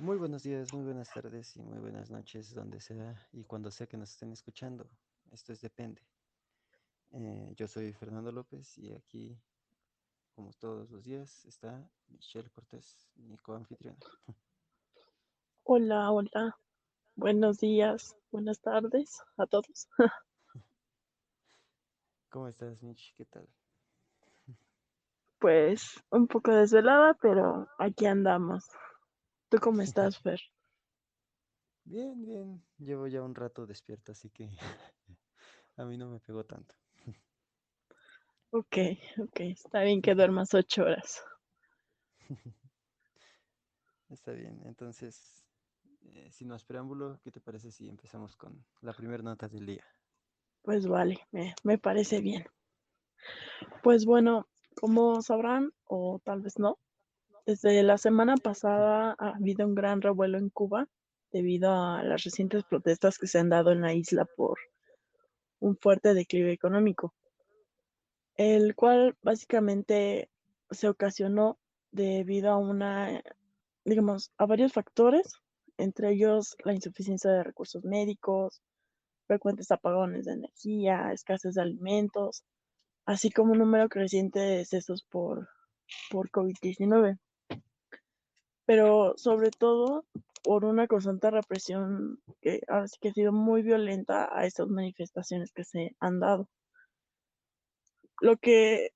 Muy buenos días, muy buenas tardes y muy buenas noches, donde sea y cuando sea que nos estén escuchando. Esto es depende. Yo soy Fernando López y aquí, como todos los días, está Michelle Cortés, mi coanfitriona. Hola, hola. Buenos días, buenas tardes a todos. ¿Cómo estás, Mich? ¿Qué tal? Pues un poco desvelada, pero aquí andamos. ¿Tú cómo estás, Fer? Bien, bien. Llevo ya un rato despierto, así que a mí no me pegó tanto. Ok, ok. Está bien que duermas 8 horas. Está bien. Entonces, sin más preámbulo, ¿qué te parece si empezamos con la primera nota del día? Pues vale, me parece bien. Pues bueno, como sabrán, o tal vez no, desde la semana pasada ha habido un gran revuelo en Cuba debido a las recientes protestas que se han dado en la isla por un fuerte declive económico, el cual básicamente se ocasionó debido a digamos, a varios factores, entre ellos la insuficiencia de recursos médicos, frecuentes apagones de energía, escasez de alimentos, así como un número creciente de decesos por COVID-19, pero sobre todo por una constante represión que ahora sí que ha sido muy violenta a estas manifestaciones que se han dado. Lo que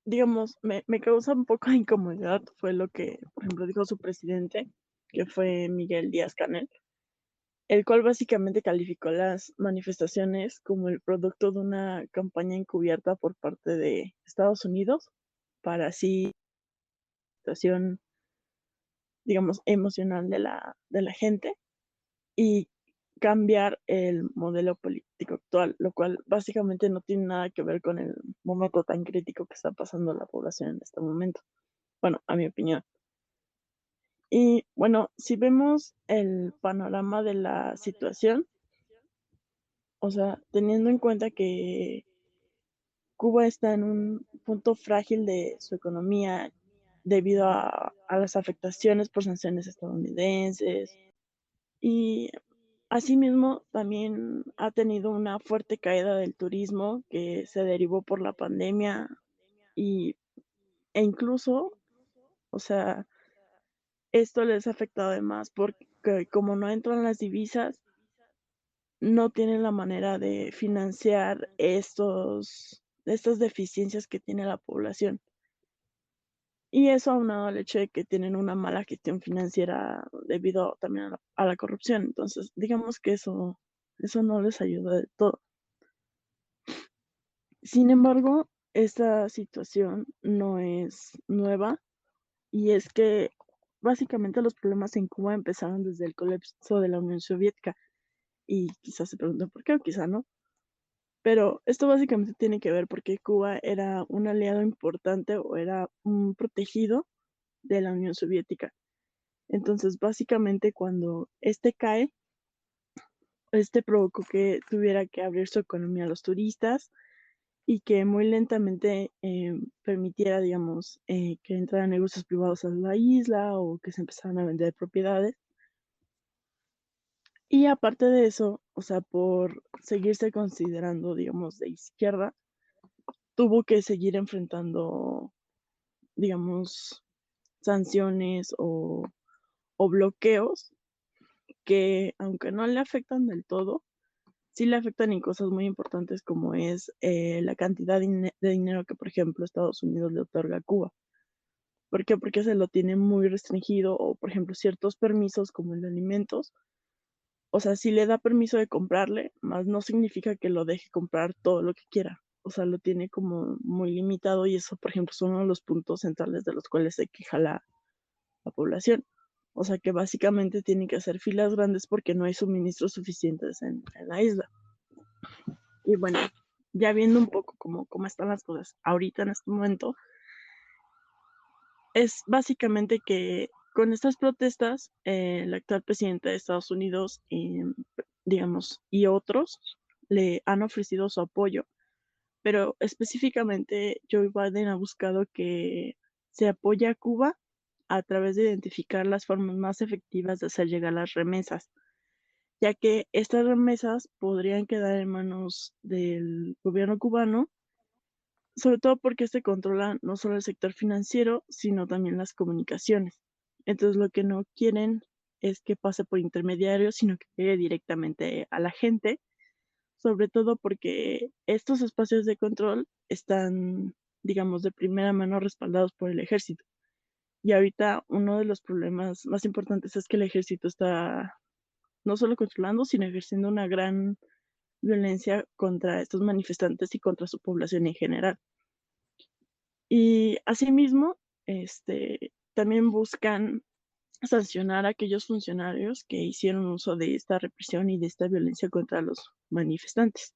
digamos, me causa un poco de incomodidad fue lo que, por ejemplo, dijo su presidente, que fue Miguel Díaz Canel, el cual básicamente calificó las manifestaciones como el producto de una campaña encubierta por parte de Estados Unidos para así situación, digamos, emocional de la gente y cambiar el modelo político actual, lo cual básicamente no tiene nada que ver con el momento tan crítico que está pasando la población en este momento. Bueno, a mi opinión. Y bueno, si vemos el panorama de la situación, o sea, teniendo en cuenta que Cuba está en un punto frágil de su economía debido a las afectaciones por sanciones estadounidenses y asimismo también ha tenido una fuerte caída del turismo que se derivó por la pandemia y, e incluso, o sea, esto les ha afectado además porque como no entran las divisas, no tienen la manera de financiar estas deficiencias que tiene la población. Y eso aunado al hecho de que tienen una mala gestión financiera debido también a a la corrupción. Entonces, digamos que eso no les ayuda de todo. Sin embargo, esta situación no es nueva y es que básicamente los problemas en Cuba empezaron desde el colapso de la Unión Soviética y quizás se preguntan por qué o quizá no. Pero esto básicamente tiene que ver porque Cuba era un aliado importante o era un protegido de la Unión Soviética. Entonces, básicamente cuando este cae, este provocó que tuviera que abrir su economía a los turistas y que muy lentamente permitiera, digamos, que entraran negocios privados a la isla o que se empezaran a vender propiedades. Y aparte de eso, o sea, por seguirse considerando, digamos, de izquierda, tuvo que seguir enfrentando, digamos, sanciones o bloqueos que, aunque no le afectan del todo, sí le afectan en cosas muy importantes como es la cantidad de dinero que, por ejemplo, Estados Unidos le otorga a Cuba. ¿Por qué? Porque se lo tiene muy restringido o, por ejemplo, ciertos permisos como el de alimentos. O sea, sí le da permiso de comprarle, más no significa que lo deje comprar todo lo que quiera. O sea, lo tiene como muy limitado y eso, por ejemplo, es uno de los puntos centrales de los cuales se queja la población. O sea, que básicamente tienen que hacer filas grandes porque no hay suministros suficientes en la isla. Y bueno, ya viendo un poco cómo están las cosas ahorita en este momento, es básicamente que con estas protestas, el actual presidente de Estados Unidos, digamos, y otros le han ofrecido su apoyo, pero específicamente Joe Biden ha buscado que se apoye a Cuba a través de identificar las formas más efectivas de hacer llegar las remesas, ya que estas remesas podrían quedar en manos del gobierno cubano, sobre todo porque este controla no solo el sector financiero, sino también las comunicaciones. Entonces, lo que no quieren es que pase por intermediarios, sino que llegue directamente a la gente, sobre todo porque estos espacios de control están, digamos, de primera mano respaldados por el ejército. Y ahorita uno de los problemas más importantes es que el ejército está no solo controlando, sino ejerciendo una gran violencia contra estos manifestantes y contra su población en general. Y asimismo, también buscan sancionar a aquellos funcionarios que hicieron uso de esta represión y de esta violencia contra los manifestantes.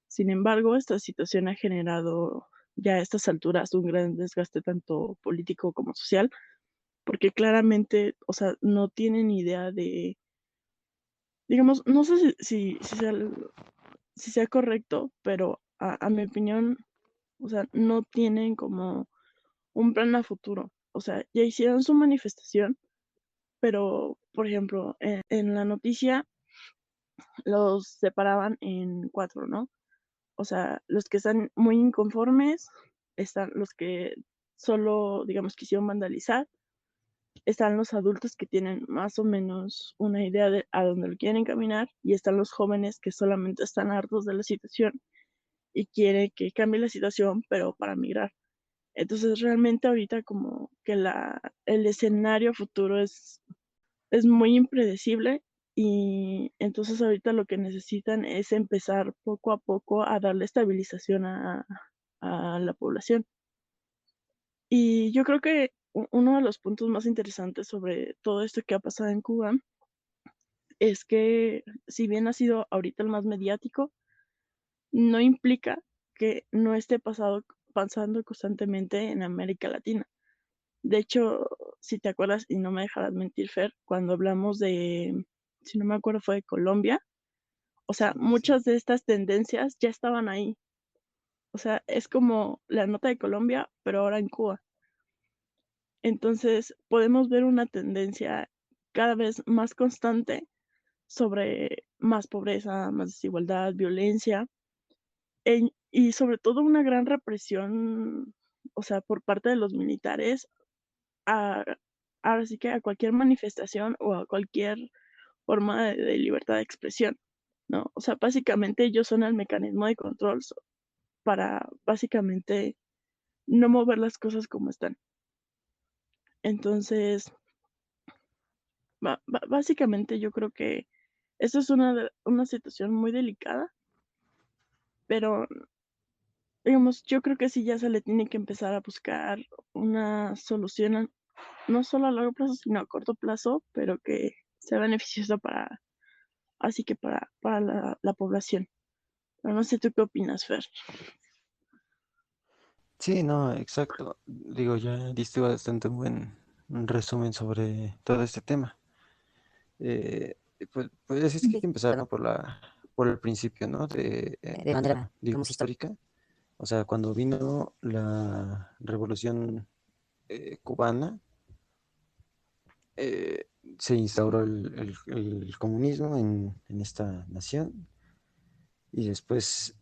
Sin embargo, esta situación ha generado ya a estas alturas un gran desgaste tanto político como social, porque claramente, o sea, no tienen idea de, digamos, no sé si sea correcto, pero a mi opinión, o sea, no tienen como un plan a futuro. O sea, ya hicieron su manifestación, pero, por ejemplo, en la noticia los separaban en cuatro, ¿no? O sea, los que están muy inconformes, están los que solo, digamos, quisieron vandalizar, están los adultos que tienen más o menos una idea de a dónde lo quieren caminar, y están los jóvenes que solamente están hartos de la situación y quieren que cambie la situación, pero para migrar. Entonces, realmente ahorita como que el escenario futuro es muy impredecible, y entonces ahorita lo que necesitan es empezar poco a poco a darle estabilización a la población. Y yo creo que uno de los puntos más interesantes sobre todo esto que ha pasado en Cuba es que si bien ha sido ahorita el más mediático, no implica que no esté pasando constantemente en América Latina. De hecho, si te acuerdas, y no me dejarás mentir, Fer, cuando hablamos de, si no me acuerdo, fue de Colombia, o sea, Sí, sí. muchas de estas tendencias ya estaban ahí. O sea, es como la nota de Colombia, pero ahora en Cuba. Entonces, podemos ver una tendencia cada vez más constante sobre más pobreza, más desigualdad, violencia, y sobre todo una gran represión, o sea, por parte de los militares a, ahora sí que a cualquier manifestación o a cualquier forma de libertad de expresión, ¿no? O sea, básicamente ellos son el mecanismo de control para básicamente no mover las cosas como están. Entonces, básicamente yo creo que esto es una situación muy delicada, pero digamos, yo creo que sí ya se le tiene que empezar a buscar una solución, no solo a largo plazo, sino a corto plazo, pero que sea beneficiosa así que para la población. Pero no sé tú qué opinas, Fer. Sí, no, exacto. Digo, ya diste bastante buen resumen sobre todo este tema. Eh, pues es que hay que empezar, ¿no? por el principio, ¿no? De manera, digamos, histórica. O sea, cuando vino la revolución cubana, eh, se instauró el comunismo en esta nación, y después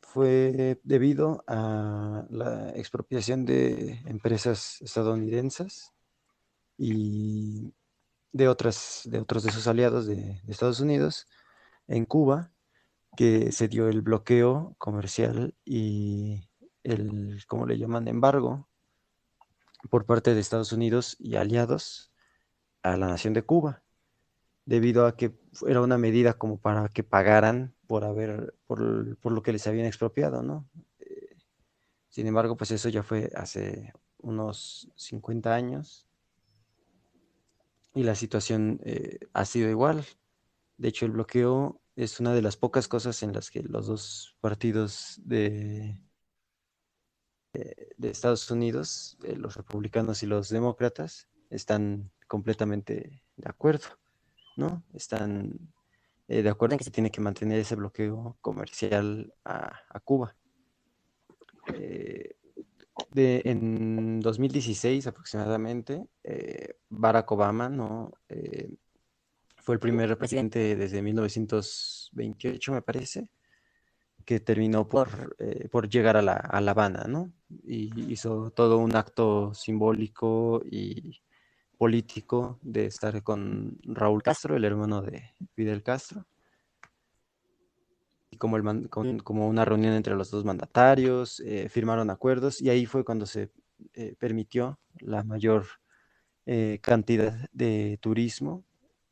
fue debido a la expropiación de empresas estadounidenses y de otros de sus aliados de Estados Unidos en Cuba, que se dio el bloqueo comercial y ¿cómo le llaman?, embargo por parte de Estados Unidos y aliados a la nación de Cuba, debido a que era una medida como para que pagaran por lo que les habían expropiado, ¿no? Sin embargo, pues eso ya fue hace unos 50 años, y la situación ha sido igual. De hecho, el bloqueo es una de las pocas cosas en las que los dos partidos de Estados Unidos, los republicanos y los demócratas, están completamente de acuerdo, ¿no? Están de acuerdo en que se tiene que mantener ese bloqueo comercial a Cuba. Eh, En 2016 aproximadamente, Barack Obama, ¿no? Fue el primer presidente desde 1928, me parece, que terminó por llegar a La Habana, ¿no? Y hizo todo un acto simbólico y político de estar con Raúl Castro, el hermano de Fidel Castro, y como, como una reunión entre los dos mandatarios, firmaron acuerdos y ahí fue cuando se permitió la mayor cantidad de turismo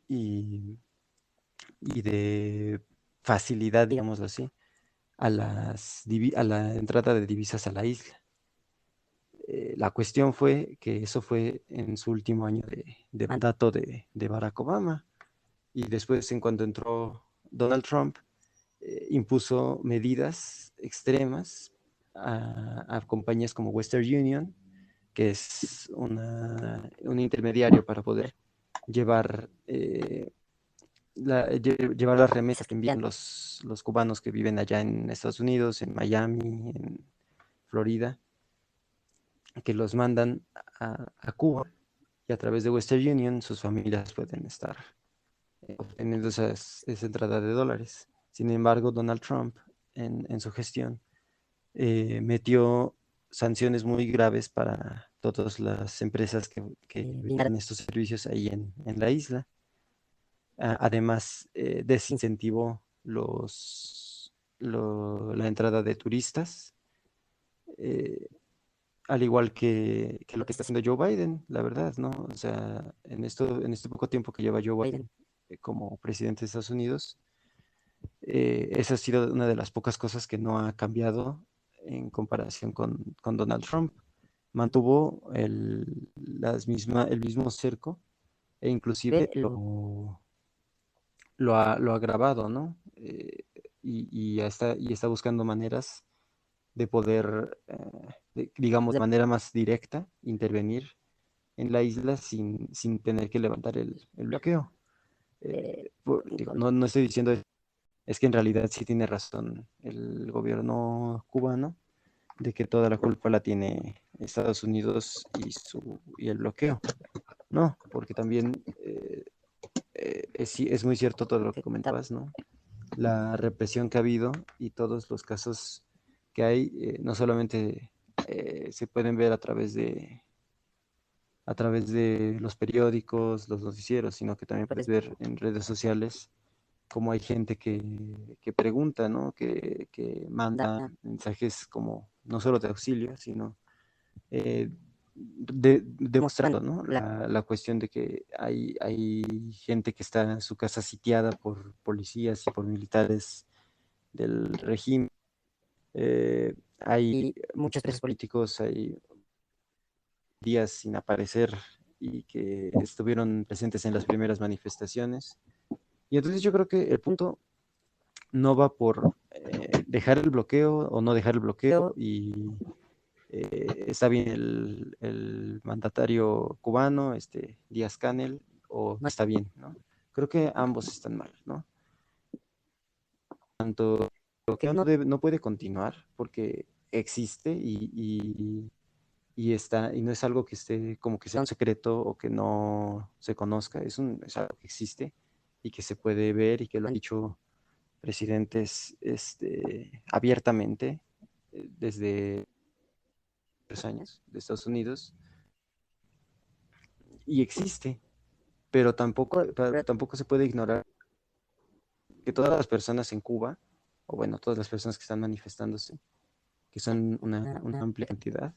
y, y de facilidad, digamos así, a la entrada de divisas a la isla. La cuestión fue que eso fue en su último año de mandato de Barack Obama y después en cuanto entró Donald Trump, impuso medidas extremas a compañías como Western Union, que es un intermediario para poder llevar, llevar las remesas que envían los cubanos que viven allá en Estados Unidos, en Miami, en Florida, que los mandan a Cuba y a través de Western Union sus familias pueden estar obteniendo esa entrada de dólares. Sin embargo, Donald Trump en su gestión metió sanciones muy graves para todas las empresas que brindan estos servicios ahí en la isla. Además, desincentivó la entrada de turistas, eh, al igual que lo que está haciendo Joe Biden, la verdad, ¿no? O sea, en este poco tiempo que lleva Joe Biden como presidente de Estados Unidos, esa ha sido una de las pocas cosas que no ha cambiado en comparación con Donald Trump. Mantuvo el mismo cerco e inclusive lo ha agravado, ¿no? Y está buscando maneras de poder, digamos, de manera más directa, intervenir en la isla sin tener que levantar el bloqueo. Digo, no estoy diciendo, es que en realidad sí tiene razón el gobierno cubano de que toda la culpa la tiene Estados Unidos y el bloqueo. No, porque también es muy cierto todo lo que comentabas, ¿no? La represión que ha habido y todos los casos que hay, no solamente se pueden ver a través de los periódicos, los noticieros, sino que también puedes ver en redes sociales cómo hay gente que pregunta, ¿no? Que manda mensajes como no solo de auxilio, sino demostrando, ¿no? La cuestión de que hay gente que está en su casa sitiada por policías y por militares del régimen. Hay muchos presos políticos, hay días sin aparecer y que estuvieron presentes en las primeras manifestaciones. Y entonces yo creo que el punto no va por dejar el bloqueo o no dejar el bloqueo y está bien el mandatario cubano, Díaz Canel, o no está bien, ¿no? Creo que ambos están mal, ¿no? Tanto el bloqueo no puede continuar porque existe y está, y no es algo que esté como que sea un secreto o que no se conozca, es algo que existe y que se puede ver y que lo han dicho presidentes abiertamente desde 3 años de Estados Unidos y existe, pero tampoco se puede ignorar que todas las personas en Cuba, o bueno, todas las personas que están manifestándose, que son una amplia cantidad,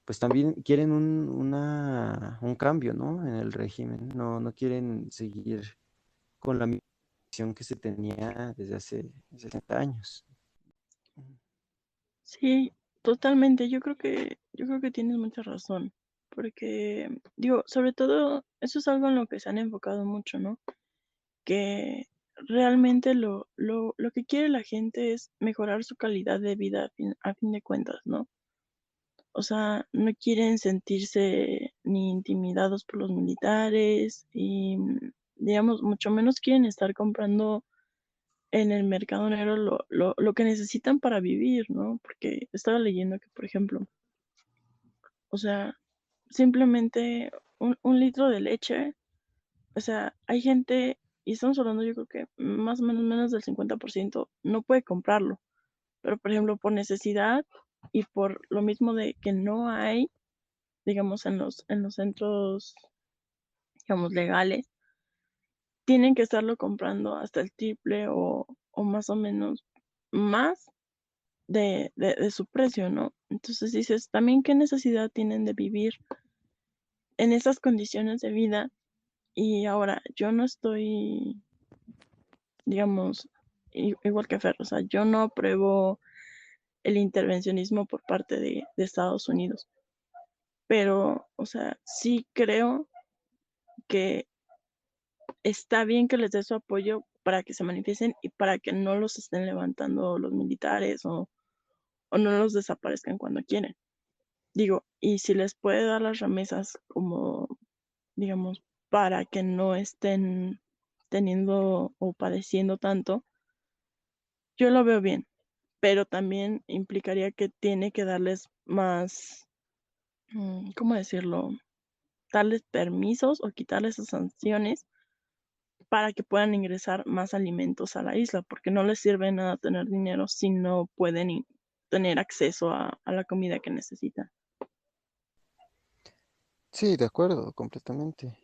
pues también quieren un cambio, ¿no? En el régimen, no quieren seguir con la misión que se tenía desde hace 60 años. Sí, totalmente. Yo creo que tienes mucha razón, porque digo, sobre todo eso es algo en lo que se han enfocado mucho, ¿no? Que realmente lo que quiere la gente es mejorar su calidad de vida a fin de cuentas, ¿no? O sea, no quieren sentirse ni intimidados por los militares y, digamos, mucho menos quieren estar comprando en el mercado negro lo que necesitan para vivir, ¿no? Porque estaba leyendo que, por ejemplo, O sea, simplemente un litro de leche, o sea, hay gente, y estamos hablando yo creo que más o menos del 50% no puede comprarlo, pero por ejemplo por necesidad y por lo mismo de que no hay, digamos, en los centros, digamos, legales, tienen que estarlo comprando hasta el triple o más o menos más de su precio, ¿no? Entonces dices, también qué necesidad tienen de vivir en esas condiciones de vida. Y ahora, yo no estoy, digamos, igual que Fer, o sea, yo no apruebo el intervencionismo por parte de Estados Unidos, pero, o sea, sí creo que está bien que les dé su apoyo para que se manifiesten y para que no los estén levantando los militares o no los desaparezcan cuando quieren. Digo, y si les puede dar las remesas como, digamos, para que no estén teniendo o padeciendo tanto, yo lo veo bien, pero también implicaría que tiene que darles más, ¿cómo decirlo? Darles permisos o quitarles esas sanciones para que puedan ingresar más alimentos a la isla, porque no les sirve nada tener dinero si no pueden tener acceso a la comida que necesitan. Sí, de acuerdo, completamente.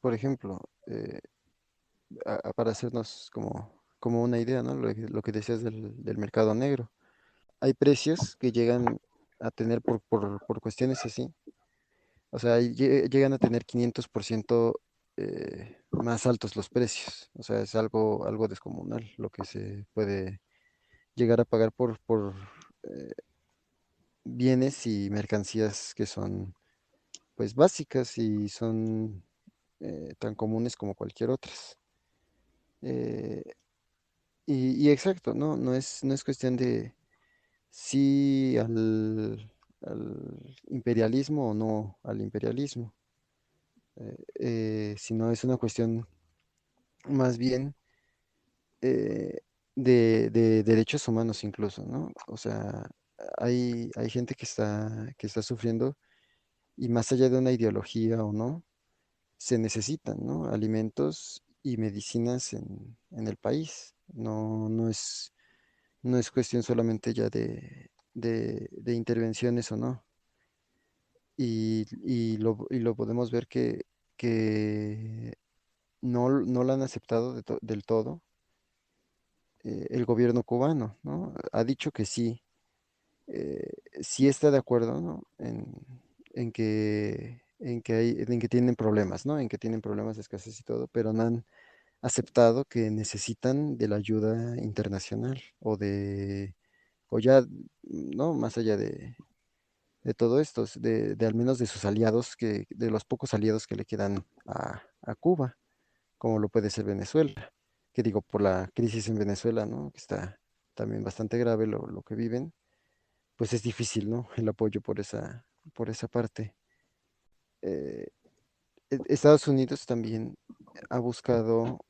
Por ejemplo, para hacernos como una idea, ¿no? Lo que decías del mercado negro. Hay precios que llegan a tener por cuestiones así. O sea, llegan a tener 500% más altos los precios. O sea, es algo descomunal lo que se puede llegar a pagar por eh, bienes y mercancías que son pues básicas y son tan comunes como cualquier otras. Eh, y exacto, ¿no? No es cuestión de sí al imperialismo o no al imperialismo, sino es una cuestión más bien de derechos humanos incluso, ¿no? O sea, hay gente que está sufriendo y más allá de una ideología o no, se necesitan, ¿no? Alimentos y medicinas en el país. No es cuestión solamente ya de intervenciones o no. Y lo podemos ver que no lo han aceptado del todo el gobierno cubano, ¿no? Ha dicho que sí está de acuerdo, ¿no? En que tienen problemas, ¿no? En que tienen problemas de escasez y todo, pero no han aceptado que necesitan de la ayuda internacional o ya, ¿no? Más allá de todo esto, de al menos de sus aliados, de los pocos aliados que le quedan a Cuba, como lo puede ser Venezuela, que digo, por la crisis en Venezuela, ¿no? Que está también bastante grave lo que viven, pues es difícil, ¿no? El apoyo por esa parte. Eh, Estados Unidos también ha buscado,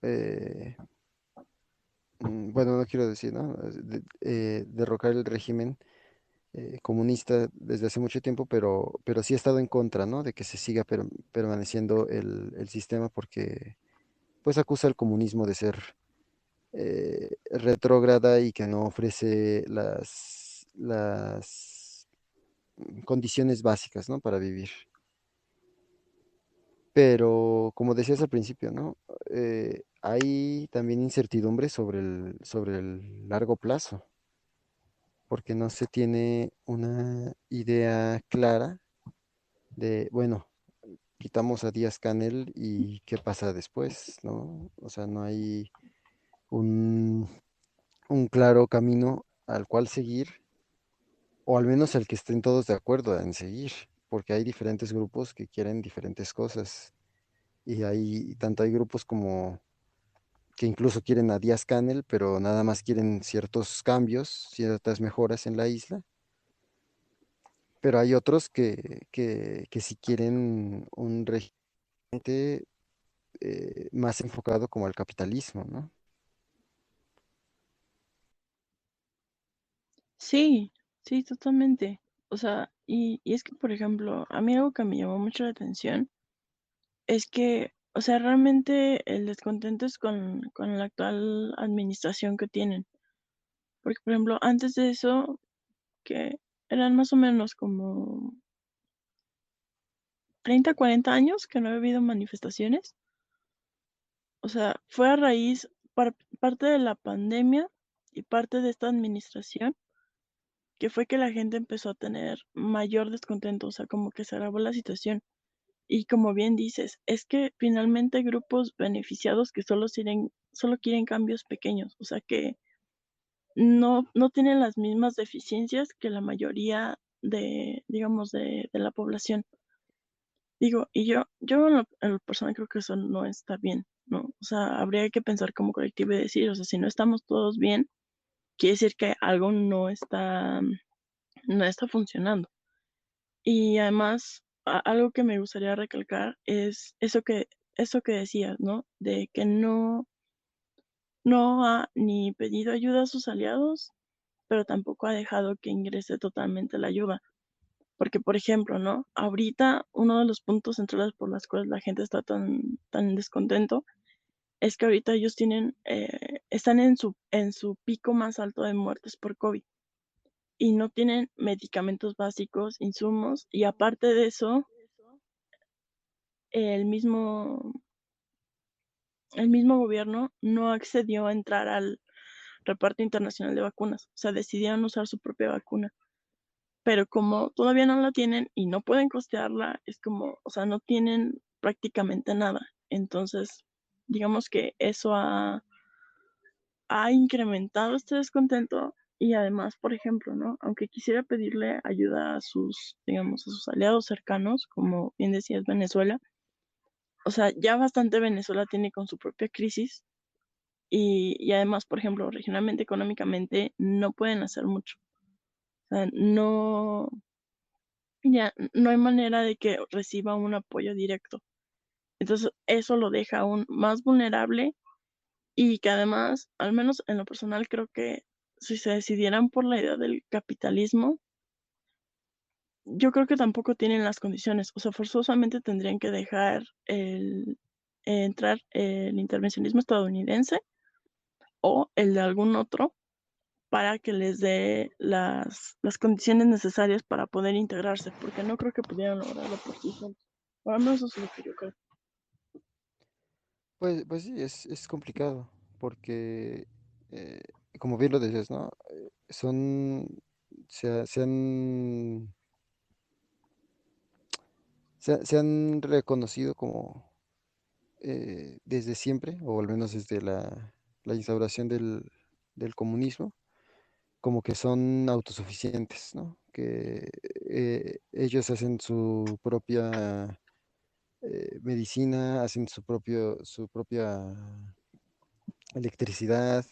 eh, bueno, no quiero decir, ¿no? Derrocar el régimen comunista desde hace mucho tiempo, pero sí ha estado en contra, ¿no? De que se siga permaneciendo el sistema porque, pues, acusa al comunismo de ser retrógrada y que no ofrece las condiciones básicas, ¿no? Para vivir. Pero, como decías al principio, ¿no? Hay también incertidumbre sobre el largo plazo, porque no se tiene una idea clara de, bueno, quitamos a Díaz Canel y qué pasa después, ¿no? O sea, no hay un, un claro camino al cual seguir, o al menos al que estén todos de acuerdo en seguir, porque hay diferentes grupos que quieren diferentes cosas, y tanto hay grupos como que incluso quieren a Díaz Canel, pero nada más quieren ciertos cambios, ciertas mejoras en la isla, pero hay otros que sí quieren un régimen más enfocado como al capitalismo, ¿no? Sí, sí, totalmente. O sea, y es que, por ejemplo, a mí algo que me llamó mucho la atención es que, o sea, realmente el descontento es con la actual administración que tienen. Porque, por ejemplo, antes de eso, que eran más o menos como 30, 40 años que no había habido manifestaciones. O sea, fue a raíz, parte de la pandemia y parte de esta administración, que fue que la gente empezó a tener mayor descontento, o sea, como que se agravó la situación. Y como bien dices, es que finalmente hay grupos beneficiados que solo quieren cambios pequeños, o sea, que no tienen las mismas deficiencias que la mayoría de, digamos, de la población. Digo, y yo en lo personal creo que eso no está bien, ¿no? O sea, habría que pensar como colectivo y decir, o sea, si no estamos todos bien, quiere decir que algo no está funcionando. Y además, algo que me gustaría recalcar es eso que decías, ¿no? De que no ha ni pedido ayuda a sus aliados, pero tampoco ha dejado que ingrese totalmente la ayuda. Porque, por ejemplo, ¿no? Ahorita uno de los puntos centrales por las cuales la gente está tan descontento es que ahorita ellos están en su pico más alto de muertes por COVID y no tienen medicamentos básicos, insumos, y aparte de eso, el mismo, el mismo gobierno no accedió a entrar al reparto internacional de vacunas, o sea, decidieron usar su propia vacuna. Pero como todavía no la tienen y no pueden costearla, es como, o sea, no tienen prácticamente nada. Entonces, digamos que eso ha incrementado este descontento y además, por ejemplo, ¿no? Aunque quisiera pedirle ayuda a digamos, a sus aliados cercanos, como bien decías, Venezuela, o sea, ya bastante Venezuela tiene con su propia crisis y además, por ejemplo, regionalmente, económicamente, no pueden hacer mucho. O sea, ya no hay manera de que reciba un apoyo directo. Entonces, eso lo deja aún más vulnerable y que además, al menos en lo personal, creo que si se decidieran por la idea del capitalismo, yo creo que tampoco tienen las condiciones. O sea, forzosamente tendrían que dejar entrar el intervencionismo estadounidense o el de algún otro para que les dé las condiciones necesarias para poder integrarse, porque no creo que pudieran lograrlo por sí solos. Por lo menos eso es lo que yo creo. Pues sí, es complicado, porque, eh, como bien lo decías, ¿no? Son, se han, se han reconocido como desde siempre, o al menos desde la instauración del comunismo, como que son autosuficientes, ¿no? Que ellos hacen su propia medicina, hacen su propia electricidad.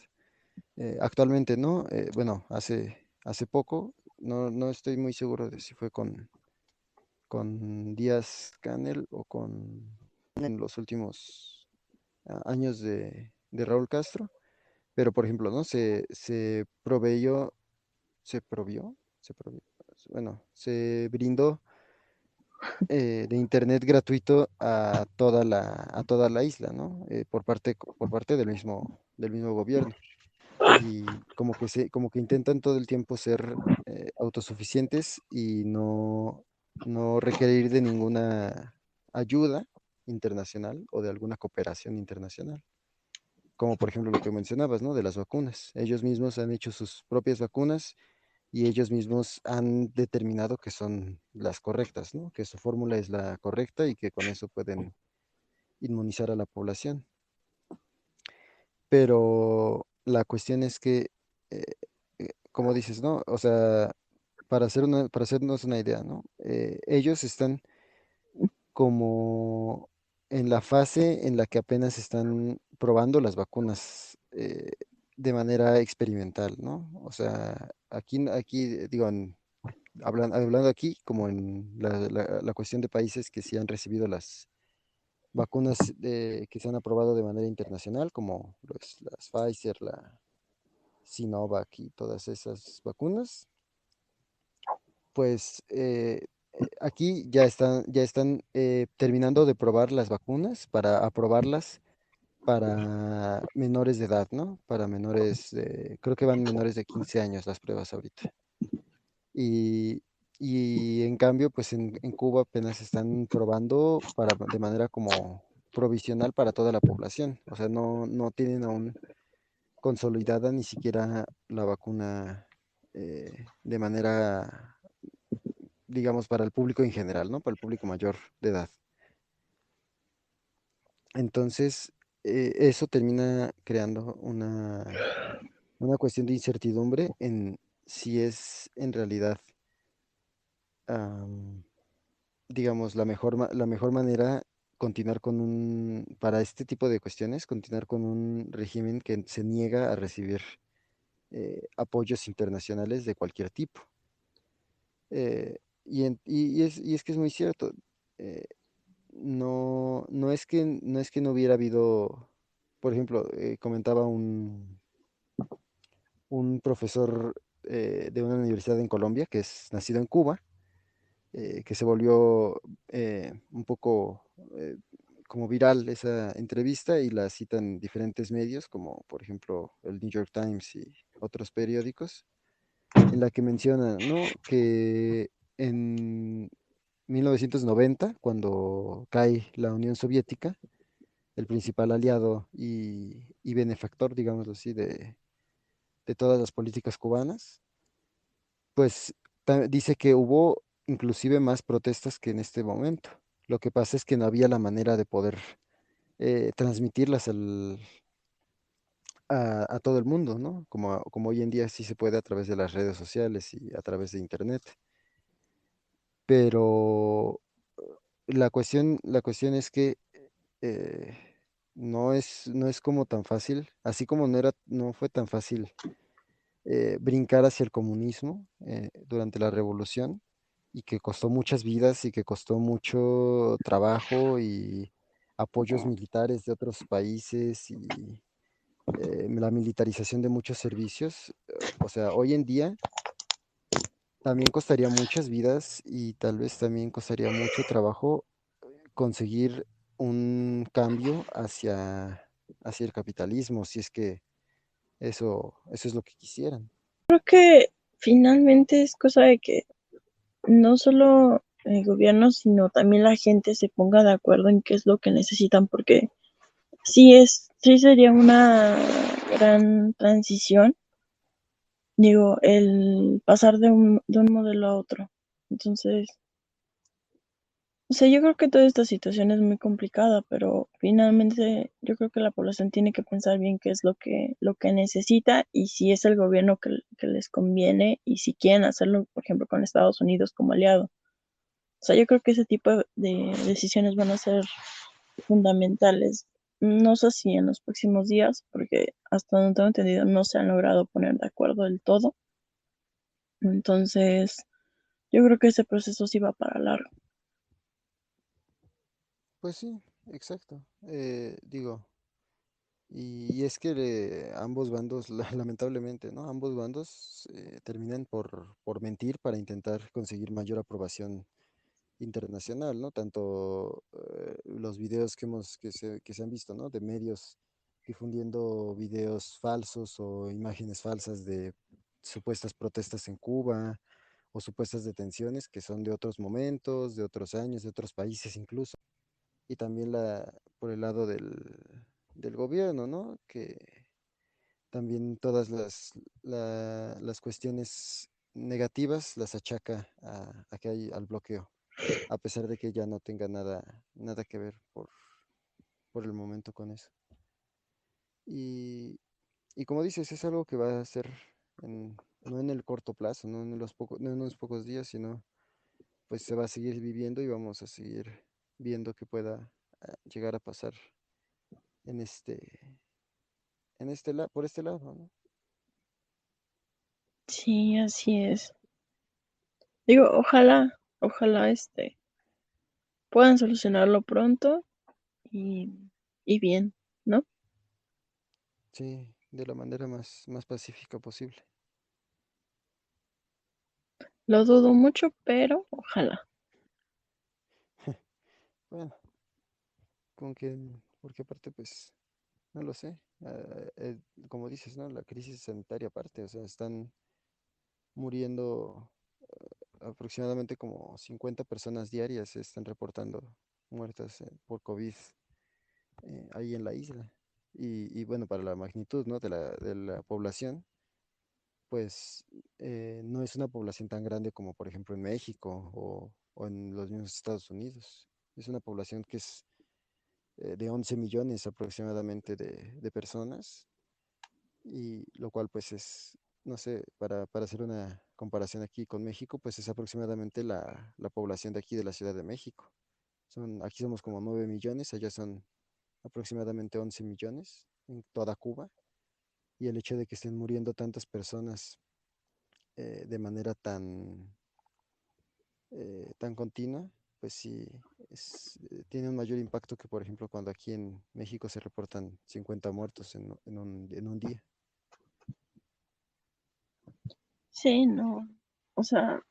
Actualmente, ¿no? Bueno, hace poco, no estoy muy seguro de si fue con Díaz Canel o en los últimos años de Raúl Castro, pero por ejemplo, ¿no? Se provió, bueno, se brindó de internet gratuito a toda la isla, ¿no? Por parte del mismo gobierno. Y como que intentan todo el tiempo ser autosuficientes y no requerir de ninguna ayuda internacional o de alguna cooperación internacional. Como por ejemplo lo que mencionabas, ¿no? De las vacunas. Ellos mismos han hecho sus propias vacunas y ellos mismos han determinado que son las correctas, ¿no? Que su fórmula es la correcta y que con eso pueden inmunizar a la población. Pero la cuestión es que, eh, como dices, ¿no? O sea, para hacernos una idea, ¿no? Ellos están como en la fase en la que apenas están probando las vacunas de manera experimental, ¿no? O sea, aquí digo, hablando aquí como en la cuestión de países que sí han recibido las vacunas que se han aprobado de manera internacional, como las Pfizer, la Sinovac y todas esas vacunas. Pues aquí ya están terminando de probar las vacunas para aprobarlas para menores de edad, ¿no? Para menores creo que van menores de 15 años las pruebas ahorita. Y, y en cambio, pues en Cuba apenas están probando de manera como provisional para toda la población. O sea, no tienen aún consolidada ni siquiera la vacuna de manera, digamos, para el público en general, ¿no? Para el público mayor de edad. Entonces, eso termina creando una cuestión de incertidumbre en si es en realidad, am, digamos, la mejor manera continuar para este tipo de cuestiones, continuar con un régimen que se niega a recibir apoyos internacionales de cualquier tipo. Y es que es muy cierto. eh, no es que no hubiera habido, por ejemplo, comentaba un profesor de una universidad en Colombia, que es nacido en Cuba, que se volvió un poco como viral esa entrevista y la citan diferentes medios, como por ejemplo el New York Times y otros periódicos, en la que menciona, ¿no? Que en 1990, cuando cae la Unión Soviética, el principal aliado y benefactor, digámoslo así, de todas las políticas cubanas, pues dice que hubo inclusive más protestas que en este momento. Lo que pasa es que no había la manera de poder transmitirlas a todo el mundo, ¿no? Como hoy en día sí se puede a través de las redes sociales y a través de Internet. Pero la cuestión es que eh, no es como tan fácil, así como no fue tan fácil brincar hacia el comunismo durante la revolución y que costó muchas vidas y que costó mucho trabajo y apoyos militares de otros países y la militarización de muchos servicios. O sea, hoy en día también costaría muchas vidas y tal vez también costaría mucho trabajo conseguir un cambio hacia el capitalismo, si es que eso es lo que quisieran. Creo que finalmente es cosa de que no solo el gobierno, sino también la gente se ponga de acuerdo en qué es lo que necesitan, porque sí sería una gran transición, digo, el pasar de un modelo a otro. Entonces, o sea, yo creo que toda esta situación es muy complicada, pero finalmente yo creo que la población tiene que pensar bien qué es lo que necesita y si es el gobierno que les conviene y si quieren hacerlo, por ejemplo, con Estados Unidos como aliado. O sea, yo creo que ese tipo de decisiones van a ser fundamentales. No sé si en los próximos días, porque hasta donde tengo entendido no se han logrado poner de acuerdo del todo. Entonces, yo creo que ese proceso sí va para largo. Pues sí, exacto. Digo, y es que ambos bandos, lamentablemente, ¿no? Ambos bandos terminan por mentir para intentar conseguir mayor aprobación internacional, ¿no? Tanto los videos que se han visto, ¿no? De medios difundiendo videos falsos o imágenes falsas de supuestas protestas en Cuba o supuestas detenciones que son de otros momentos, de otros años, de otros países incluso. Y también por el lado del gobierno, ¿no? Que también todas las cuestiones negativas las achaca a que hay al bloqueo, a pesar de que ya no tenga nada que ver por el momento con eso. Y, y como dices, es algo que va a ser no en el corto plazo, no en unos pocos días, sino pues se va a seguir viviendo y vamos a seguir viendo que pueda llegar a pasar en por este lado, ¿no? Sí, así es. Digo, ojalá puedan solucionarlo pronto y, y bien, ¿no? Sí, de la manera más pacífica posible. Lo dudo mucho, pero ojalá. Bueno, con que, porque aparte, pues, no lo sé. Como dices, ¿no? La crisis sanitaria aparte, o sea, están muriendo aproximadamente como 50 personas diarias, se están reportando muertas por COVID ahí en la isla. Y bueno, para la magnitud, ¿no? De la población, pues no es una población tan grande como por ejemplo en México o en los mismos Estados Unidos. Es una población que es de 11 millones aproximadamente de personas, y lo cual pues es, no sé, para hacer una comparación aquí con México, pues es aproximadamente la población de aquí de la Ciudad de México. Aquí somos como 9 millones, allá son aproximadamente 11 millones en toda Cuba, y el hecho de que estén muriendo tantas personas de manera tan continua, pues sí, tiene un mayor impacto que, por ejemplo, cuando aquí en México se reportan 50 muertos en un día. Sí, no. O sea,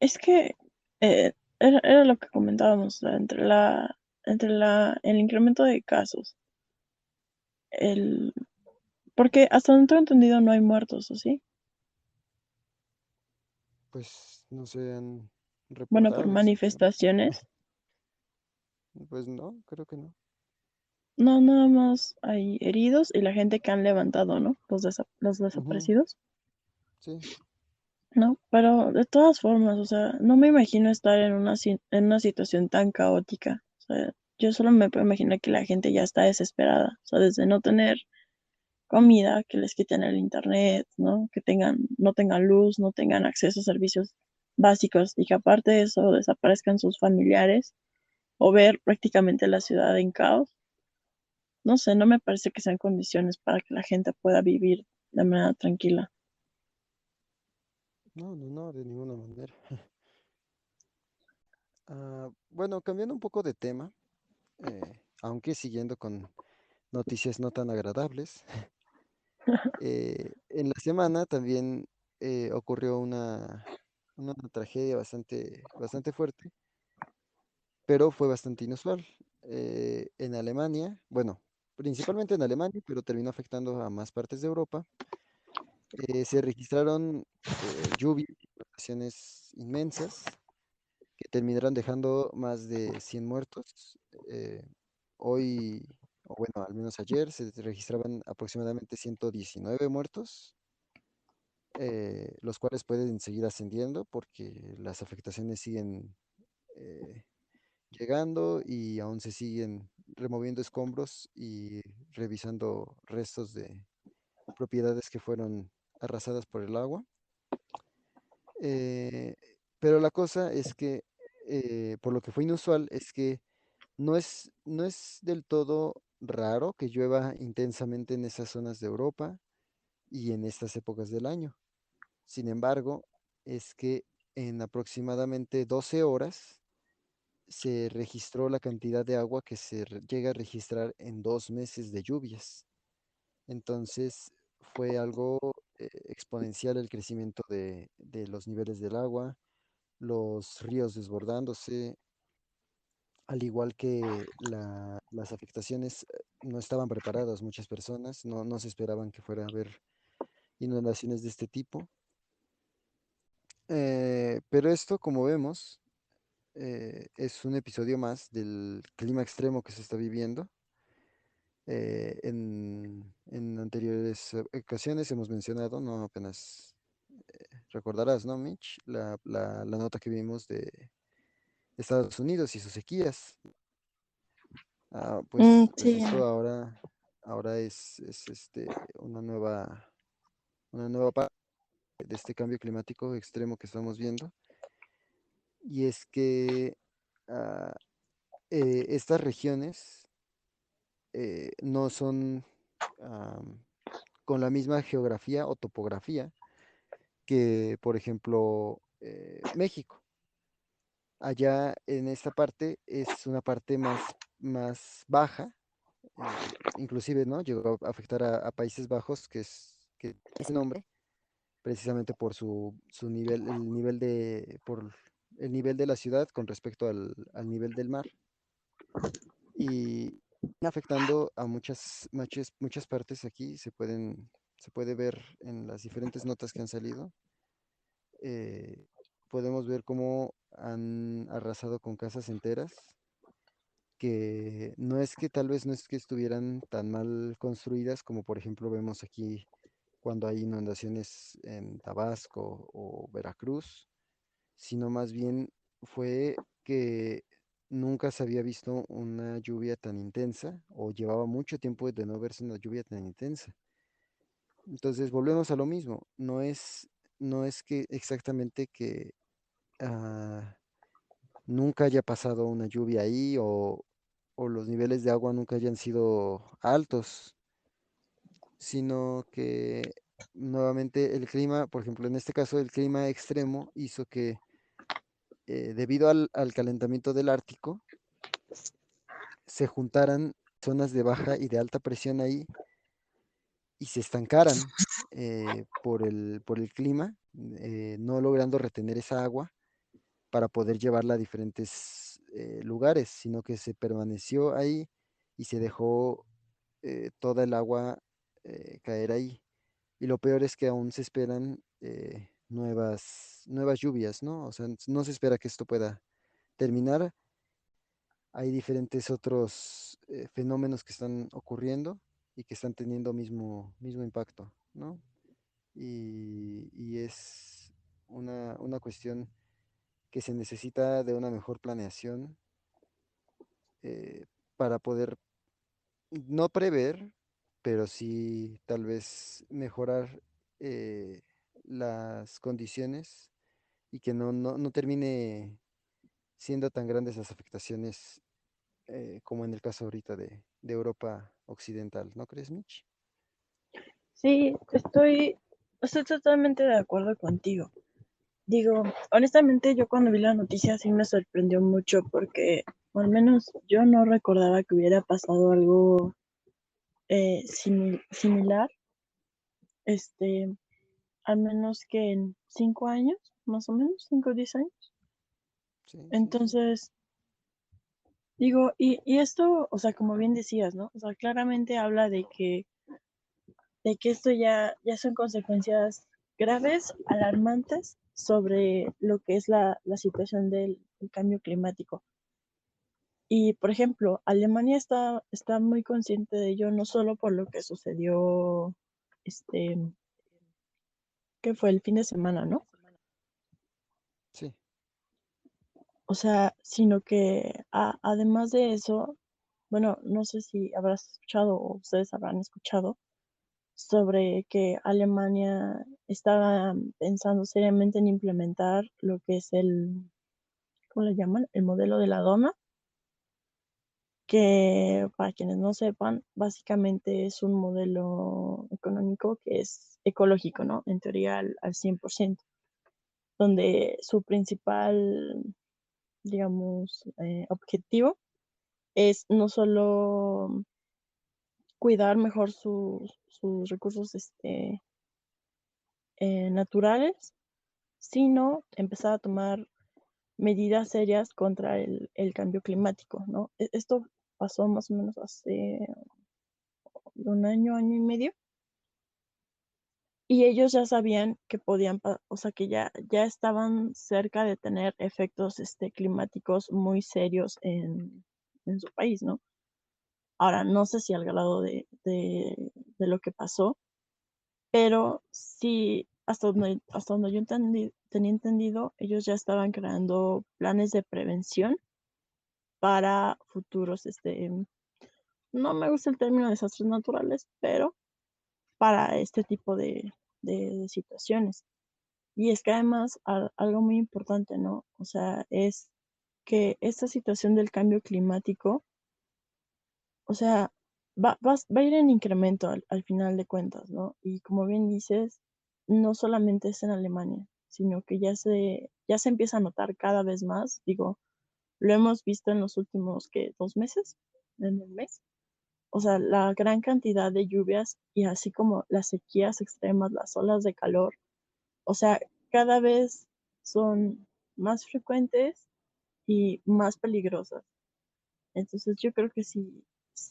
es que era lo que comentábamos, o sea, el incremento de casos, el, porque hasta donde tengo entendido no hay muertos, ¿o sí? Pues no se han Bueno, por reportado, exacto. manifestaciones, Pues no, creo que no. no, nada más hay heridos y la gente que han levantado, ¿no? Los Ujú, desaparecidos, sí, ¿no? Pero de todas formas, o sea, no me imagino estar en en una situación tan caótica. O sea, yo solo me puedo imaginar que la gente ya está desesperada, o sea, desde no tener comida, que les quiten el internet, ¿no? Que no tengan luz, no tengan acceso a servicios básicos y que aparte de eso desaparezcan sus familiares o ver prácticamente la ciudad en caos. No sé, no me parece que sean condiciones para que la gente pueda vivir de manera tranquila. no, no, no, de ninguna manera. Bueno, cambiando un poco de tema, aunque siguiendo con noticias no tan agradables, en la semana también ocurrió una tragedia bastante fuerte, pero fue bastante inusual. En Alemania, bueno, principalmente en Alemania, pero terminó afectando a más partes de Europa, se registraron lluvias y inundaciones inmensas que terminaron dejando más de 100 muertos. Eh, Hoy, o bueno, al menos ayer, se registraban aproximadamente 119 muertos, los cuales pueden seguir ascendiendo porque las afectaciones siguen eh, llegando y aún se siguen removiendo escombros y revisando restos de propiedades que fueron arrasadas por el agua. Eh, pero la cosa es que, por lo que fue inusual, es que no es del todo raro que llueva intensamente en esas zonas de Europa y en estas épocas del año. Sin embargo, es que en aproximadamente 12 horas se registró la cantidad de agua que llega a registrar en 2 meses de lluvias. Entonces fue algo exponencial el crecimiento de los niveles del agua, los ríos desbordándose, al igual que las afectaciones. No estaban preparadas muchas personas, no se esperaban que fuera a haber inundaciones de este tipo. Pero esto, como vemos, es un episodio más del clima extremo que se está viviendo. En anteriores ocasiones hemos mencionado, no apenas recordarás, ¿no, Mitch? La nota que vimos de Estados Unidos y sus sequías. Mm, Pues sí, esto ahora es una nueva parte de este cambio climático extremo que estamos viendo. Y es que ah, estas regiones no son con la misma geografía o topografía que, por ejemplo, México. Allá en esta parte es una parte más baja, inclusive, ¿no? Llegó a afectar a Países Bajos, que es ese nombre. precisamente por su nivel, por el nivel de la ciudad con respecto al nivel del mar y afectando a muchas partes aquí, se puede ver en las diferentes notas que han salido, eh, podemos ver cómo han arrasado con casas enteras, que no es que tal vez no es que estuvieran tan mal construidas como por ejemplo vemos aquí cuando hay inundaciones en Tabasco o Veracruz, sino más bien fue que nunca se había visto una lluvia tan intensa o llevaba mucho tiempo de no verse una lluvia tan intensa. Entonces volvemos a lo mismo, no es que exactamente que ah, nunca haya pasado una lluvia ahí o los niveles de agua nunca hayan sido altos, sino que nuevamente el clima, por ejemplo, en este caso el clima extremo hizo que debido al calentamiento del Ártico se juntaran zonas de baja y de alta presión ahí y se estancaran por el clima, no logrando retener esa agua para poder llevarla a diferentes lugares, sino que se permaneció ahí y se dejó toda el agua caer ahí. Y lo peor es que aún se esperan nuevas lluvias, ¿no? O sea, no se espera que esto pueda terminar. Hay diferentes otros fenómenos que están ocurriendo y que están teniendo mismo impacto, ¿no? Y es una cuestión que se necesita de una mejor planeación eh, para poder no prever, pero sí tal vez mejorar las condiciones y que no termine siendo tan grandes las afectaciones como en el caso ahorita de Europa Occidental, ¿no crees, Mitch? Sí, estoy totalmente de acuerdo contigo. Digo, honestamente, yo cuando vi la noticia sí me sorprendió mucho porque al menos yo no recordaba que hubiera pasado algo similar, este, al menos que en 5 años, más o menos, 5 o 10 años. Sí, sí, sí, Entonces, digo, y esto, o sea, como bien decías, ¿no? O sea, claramente habla de que esto ya son consecuencias graves, alarmantes sobre lo que es la situación del cambio climático. Y, por ejemplo, Alemania está muy consciente de ello, no solo por lo que sucedió, este, que fue el fin de semana, ¿no? sí, O sea, sino que además de eso, bueno, no sé si habrás escuchado o ustedes habrán escuchado sobre que Alemania estaba pensando seriamente en implementar lo que es ¿cómo le llaman? El modelo de la dona, que para quienes no sepan, básicamente es un modelo económico que es ecológico, ¿no? En teoría al 100%, donde su principal, digamos, objetivo es no solo cuidar mejor sus recursos naturales, sino empezar a tomar medidas serias contra el cambio climático, ¿no? Esto pasó más o menos hace un año, año y medio, y ellos ya sabían que o sea, que ya estaban cerca de tener efectos climáticos muy serios en su país, ¿no? Ahora, no sé si al grado de lo que pasó, pero sí, hasta donde yo tenía entendido, ellos ya estaban creando planes de prevención para futuros, no me gusta el término de desastres naturales, pero para este tipo de situaciones. Y es que además algo muy importante, ¿no? O sea, es que esta situación del cambio climático, o sea, va a ir en incremento al final de cuentas, ¿no? Y como bien dices, no solamente es en Alemania, sino que ya se empieza a notar cada vez más. Digo, lo hemos visto en los últimos, ¿qué? 2 meses, en el mes. O sea, la gran cantidad de lluvias y así como las sequías extremas, las olas de calor. O sea, cada vez son más frecuentes y más peligrosas. Entonces yo creo que sí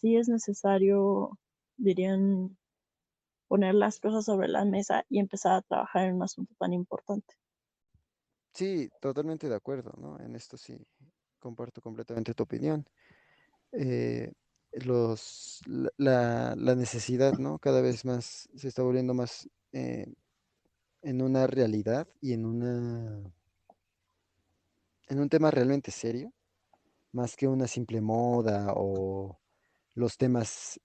es necesario, dirían, poner las cosas sobre la mesa y empezar a trabajar en un asunto tan importante. Sí, totalmente de acuerdo, ¿no? En esto sí comparto completamente tu opinión. Eh, la necesidad, ¿no? Cada vez más se está volviendo más en una realidad y en un tema realmente serio, más que una simple moda o los temas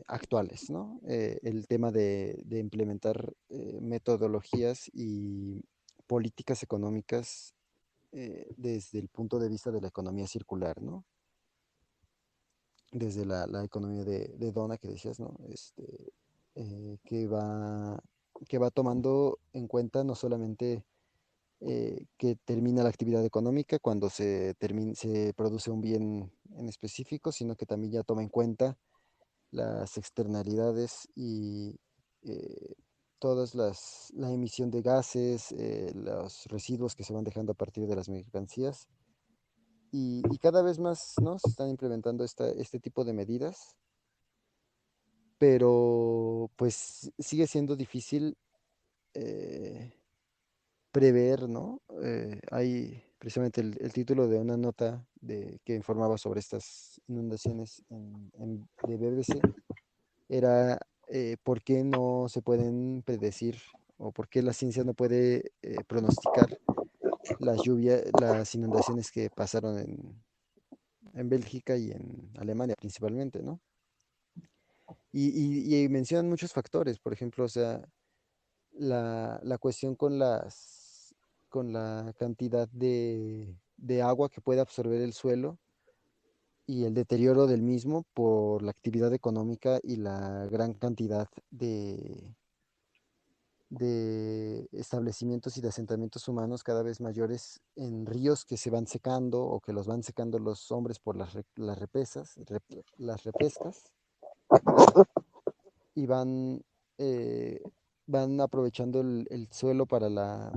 actuales, ¿no? El tema de implementar metodologías y políticas económicas desde el punto de vista de la economía circular, ¿no? Desde la economía de Dona que decías, ¿no? Eh, que va, que va tomando en cuenta no solamente que termina la actividad económica cuando se produce un bien en específico, sino que también ya toma en cuenta las externalidades y eh, la emisión de gases, los residuos que se van dejando a partir de las mercancías. Y cada vez más, ¿no? Se están implementando este tipo de medidas, pero pues sigue siendo difícil eh, prever, ¿no? Hay precisamente el título de una nota que informaba sobre estas inundaciones de BBC, era por qué no se pueden predecir o por qué la ciencia no puede pronosticar las lluvias, las inundaciones que pasaron en Bélgica y en Alemania principalmente, ¿no? Y mencionan muchos factores, por ejemplo, o sea, la cuestión con la cantidad de agua que puede absorber el suelo y el deterioro del mismo por la actividad económica y la gran cantidad de establecimientos y de asentamientos humanos cada vez mayores en ríos que se van secando o que los van secando los hombres por las las repescas y eh, van aprovechando el suelo para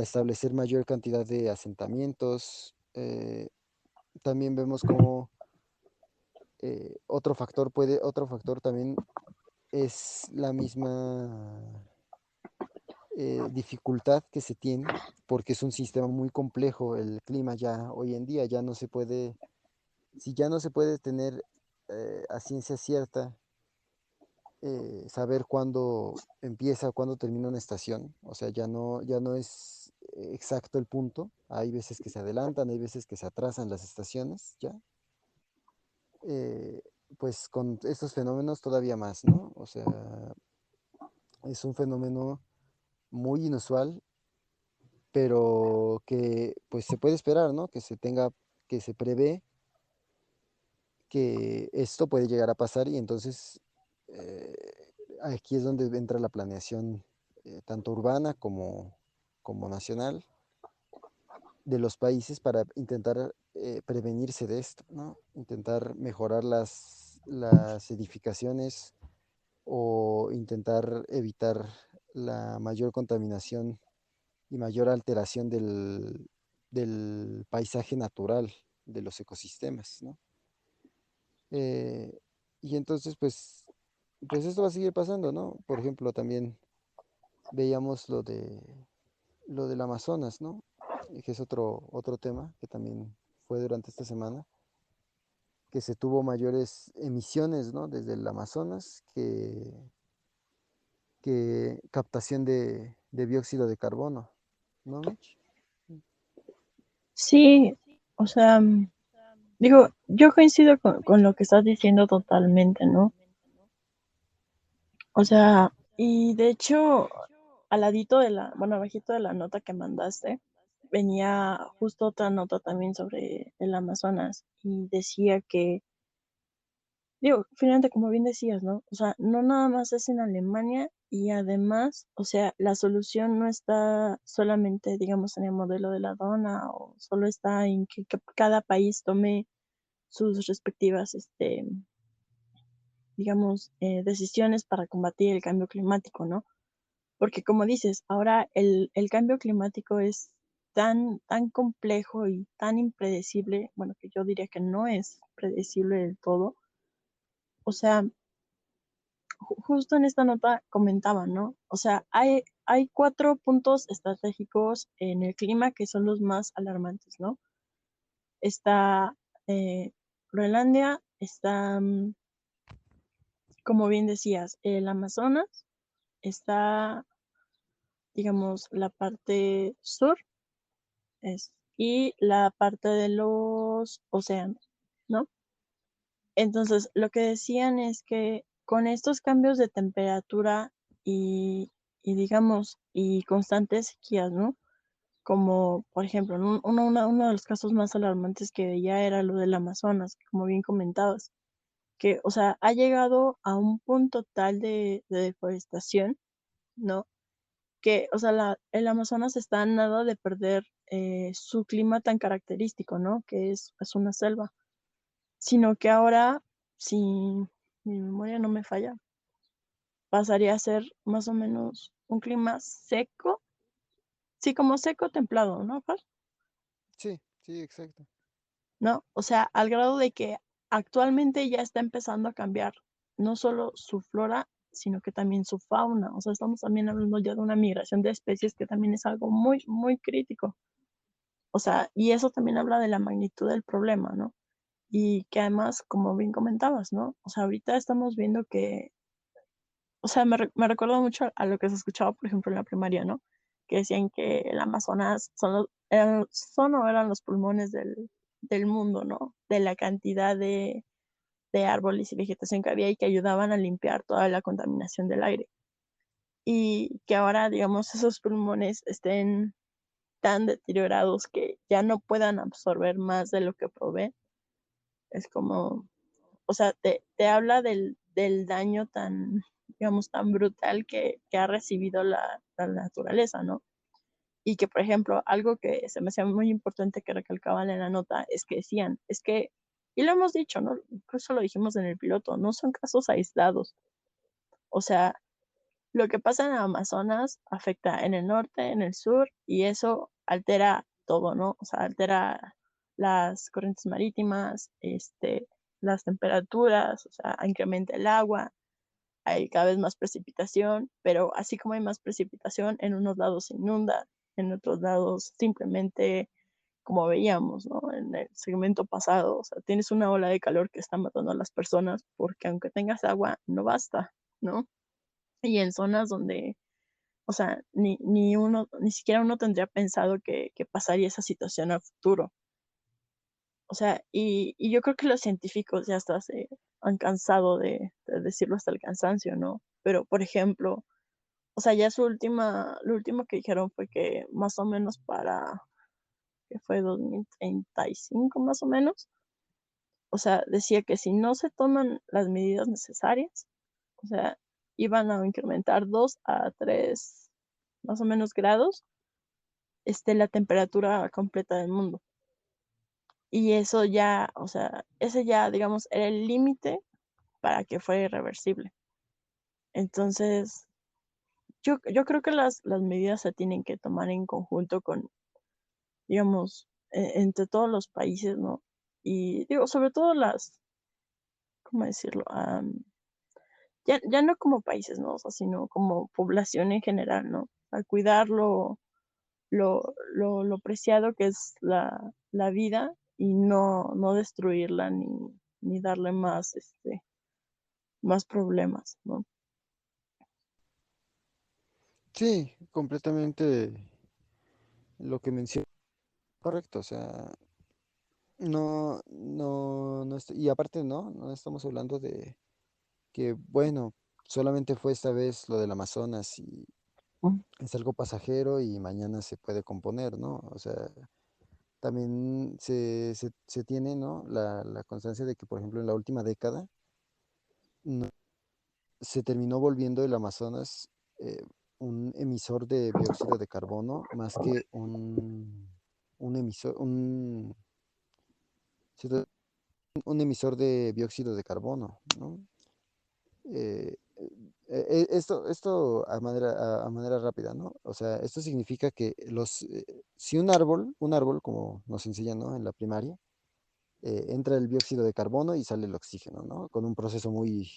establecer mayor cantidad de asentamientos. También vemos como otro factor también es la misma dificultad que se tiene, porque es un sistema muy complejo el clima ya hoy en día, ya no se puede, si ya no se puede tener a ciencia cierta saber cuándo empieza, cuándo termina una estación, o sea, ya no es exacto el punto, hay veces que se adelantan, hay veces que se atrasan las estaciones, ya, eh, pues con estos fenómenos todavía más, ¿no? O sea, es un fenómeno muy inusual, pero que pues se puede esperar, ¿no? Que se prevé que esto puede llegar a pasar y entonces eh, aquí es donde entra la planeación tanto urbana como nacional de los países para intentar prevenirse de esto, ¿no? Intentar mejorar las edificaciones o intentar evitar la mayor contaminación y mayor alteración del paisaje natural de los ecosistemas, ¿no? Eh, y entonces, pues esto va a seguir pasando, ¿no? Por ejemplo, también veíamos lo del Amazonas, ¿no? Que es otro tema que también fue durante esta semana, que se tuvo mayores emisiones, ¿no? Desde el Amazonas que captación de dióxido de carbono, ¿no, Mitch? Sí, o sea, digo, yo coincido con lo que estás diciendo totalmente, ¿no? O sea, y de hecho, al ladito de bueno, abajito de la nota que mandaste, venía justo otra nota también sobre el Amazonas y decía que, digo, finalmente, como bien decías, ¿no? O sea, no nada más es en Alemania y además, o sea, la solución no está solamente, digamos, en el modelo de la dona o solo está en que cada país tome sus respectivas, digamos, decisiones para combatir el cambio climático, ¿no? porque como dices, ahora el cambio climático es tan complejo y tan impredecible, bueno, que yo diría que no es predecible del todo. O sea, justo en esta nota comentaban, ¿no? O sea, hay 4 puntos estratégicos en el clima que son los más alarmantes, ¿no? Está Groenlandia, está, como bien decías, el Amazonas, está, digamos, la parte sur y la parte de los océanos, ¿no? Entonces, lo que decían es que con estos cambios de temperatura y, digamos, y constantes sequías, ¿no? Como, por ejemplo, uno de los casos más alarmantes que veía era lo del Amazonas, como bien comentabas, que, o sea, ha llegado a un punto tal de deforestación, ¿no? Que, o sea, el Amazonas está a nada de perder su clima tan característico, ¿no? Que es una selva, sino que ahora, si mi memoria no me falla, pasaría a ser más o menos un clima seco, sí, como seco templado, ¿no, Fer? Sí, sí, exacto. ¿No? O sea, al grado de que actualmente ya está empezando a cambiar no solo su flora, sino que también su fauna. O sea, estamos también hablando ya de una migración de especies que también es algo muy crítico. O sea, y eso también habla de la magnitud del problema, ¿no? Y que además, como bien comentabas, ¿no? O sea, ahorita estamos viendo que, o sea, me recuerda mucho a lo que se escuchaba, por ejemplo, en la primaria, ¿no? Que decían que el Amazonas son o eran los pulmones del mundo, ¿no? De la cantidad de árboles y vegetación que había y que ayudaban a limpiar toda la contaminación del aire. Y que ahora, digamos, esos pulmones estén tan deteriorados que ya no puedan absorber más de lo que proveen. Es como, o sea, te habla del daño tan, digamos, tan brutal que ha recibido la naturaleza, ¿no? Y que, por ejemplo, algo que se me hacía muy importante que recalcaban en la nota es que decían, es que, y lo hemos dicho, ¿no? Incluso lo dijimos en el piloto, no son casos aislados. O sea, lo que pasa en Amazonas afecta en el norte, en el sur, y eso altera todo, ¿no? O sea, altera las corrientes marítimas, las temperaturas, o sea, incrementa el agua, hay cada vez más precipitación, pero así como hay más precipitación, en unos lados se inunda, en otros lados simplemente, como veíamos, ¿no? En el segmento pasado, o sea, tienes una ola de calor que está matando a las personas porque aunque tengas agua, no basta, ¿no? Y en zonas donde, o sea, ni siquiera uno tendría pensado que pasaría esa situación a futuro. O sea, y yo creo que los científicos ya hasta se han cansado de decirlo hasta el cansancio, ¿no? Pero, por ejemplo, o sea, ya lo último que dijeron fue que más o menos que fue 2035 más o menos, o sea, decía que si no se toman las medidas necesarias, o sea, iban a incrementar 2 a 3 más o menos grados, la temperatura completa del mundo. Y eso ya, o sea, ese ya, digamos, era el límite para que fuera irreversible. Entonces, yo creo que las medidas se tienen que tomar en conjunto con, digamos, entre todos los países, ¿no? Y digo, sobre todo ¿cómo decirlo? Ya no como países, ¿no? O sea, sino como población en general, ¿no? A cuidar lo preciado que es la vida y no destruirla ni darle más, más problemas, ¿no? Sí, completamente lo que mencioné. Correcto, o sea, y aparte no estamos hablando de que, bueno, solamente fue esta vez lo del Amazonas y Mm. es algo pasajero y mañana se puede componer, ¿no? O sea, también se tiene, ¿no? La constancia de que, por ejemplo, en la última década no- se terminó volviendo el Amazonas eh, un emisor de dióxido de carbono más que un emisor, se tra- un emisor de dióxido de carbono, ¿no? Eh, esto a manera rápida, ¿no? O sea, esto significa que si un árbol, como nos enseñan, ¿no? En la primaria, entra el dióxido de carbono y sale el oxígeno, ¿no? Con un proceso muy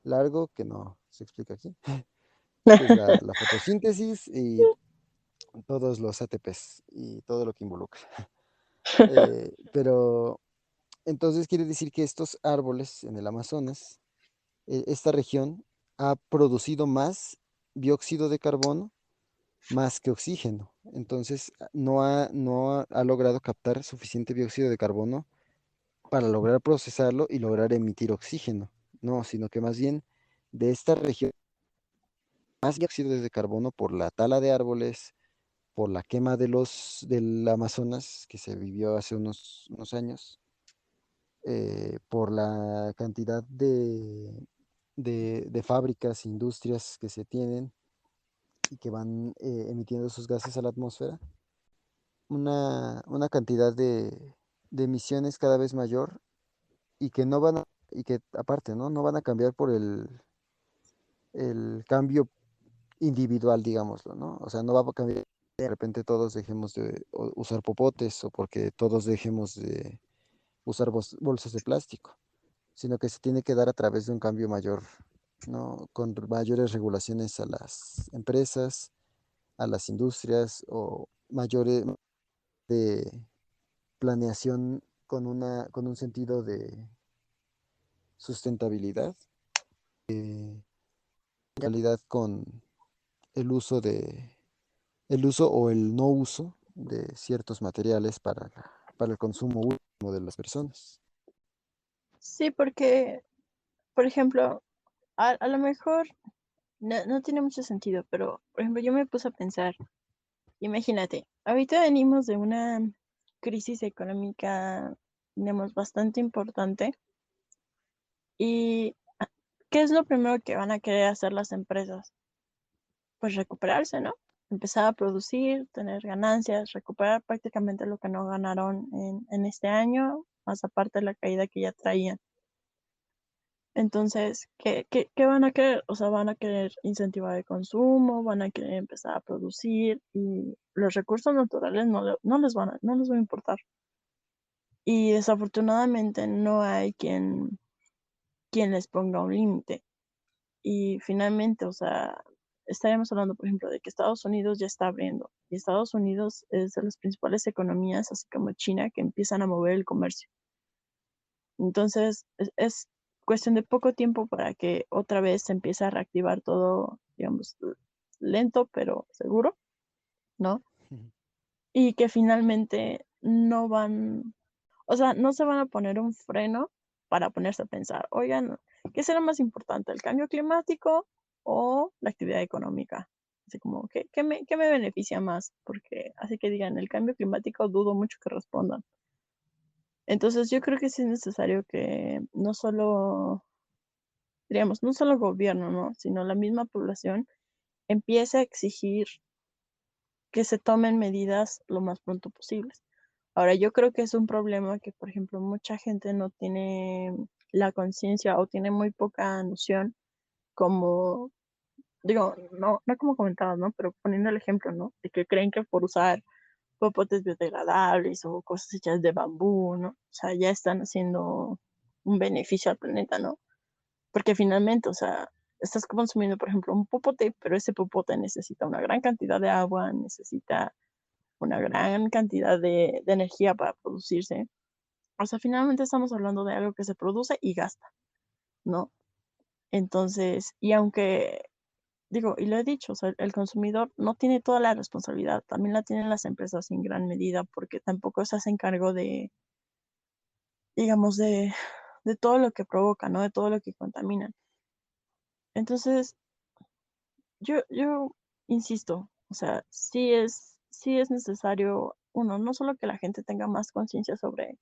largo que no se explica aquí, que es la fotosíntesis y todos los ATPs y todo lo que involucra. Pero entonces quiere decir que estos árboles en el Amazonas, esta región, ha producido más dióxido de carbono más que oxígeno. Entonces no ha logrado captar suficiente dióxido de carbono para lograr procesarlo y lograr emitir oxígeno. No, sino que más bien de esta región, más dióxido de carbono por la tala de árboles, por la quema del Amazonas, que se vivió hace unos años, por la cantidad de fábricas, industrias que se tienen y que van emitiendo sus gases a la atmósfera, una cantidad de emisiones cada vez mayor y que no van a, y que aparte, ¿no? No van a cambiar por el cambio individual, digámoslo, ¿no? O sea, no va a cambiar de repente todos dejemos de usar popotes o porque todos dejemos de usar bolsas de plástico, sino que se tiene que dar a través de un cambio mayor, ¿no? Con mayores regulaciones a las empresas, a las industrias o mayores de planeación con un sentido de sustentabilidad, realidad con el uso el uso o el no uso de ciertos materiales para el consumo último de las personas. Sí, porque, por ejemplo, a lo mejor no tiene mucho sentido, pero, por ejemplo, yo me puse a pensar, imagínate, ahorita venimos de una crisis económica, digamos, bastante importante y ¿qué es lo primero que van a querer hacer las empresas? Pues recuperarse, ¿no? Empezar a producir, tener ganancias, recuperar prácticamente lo que no ganaron en este año, más aparte de la caída que ya traían. Entonces, ¿qué van a querer? O sea, van a querer incentivar el consumo, van a querer empezar a producir y los recursos naturales no les va a importar. Y desafortunadamente no hay quien les ponga un límite. Y finalmente, o sea, estaríamos hablando, por ejemplo, de que Estados Unidos ya está abriendo. Y Estados Unidos es de las principales economías, así como China, que empiezan a mover el comercio. Entonces, es cuestión de poco tiempo para que otra vez se empiece a reactivar todo, digamos, lento pero seguro, ¿no? Y que finalmente no van, o sea, no se van a poner un freno para ponerse a pensar, oigan, ¿qué será más importante, el cambio climático o la actividad económica? Así como, qué me beneficia más? Porque así que digan, el cambio climático dudo mucho que respondan. Entonces yo creo que sí es necesario que no solo, digamos, no solo el gobierno, ¿no? Sino la misma población empiece a exigir que se tomen medidas lo más pronto posibles. Ahora, yo creo que es un problema que, por ejemplo, mucha gente no tiene la conciencia o tiene muy poca noción, como, digo, no como comentabas, ¿no? Pero poniendo el ejemplo, ¿no? De que creen que por usar popotes biodegradables o cosas hechas de bambú, ¿no? O sea, ya están haciendo un beneficio al planeta, ¿no? Porque finalmente, o sea, estás consumiendo, por ejemplo, un popote, pero ese popote necesita una gran cantidad de agua, necesita una gran cantidad de energía para producirse. O sea, finalmente estamos hablando de algo que se produce y gasta, ¿no? Entonces, y aunque, digo, y lo he dicho, o sea, el consumidor no tiene toda la responsabilidad, también la tienen las empresas en gran medida, porque tampoco se hacen cargo de, digamos, de todo lo que provoca, ¿no? De todo lo que contamina. Entonces, yo insisto, o sea, sí es necesario, uno, no solo que la gente tenga más conciencia sobre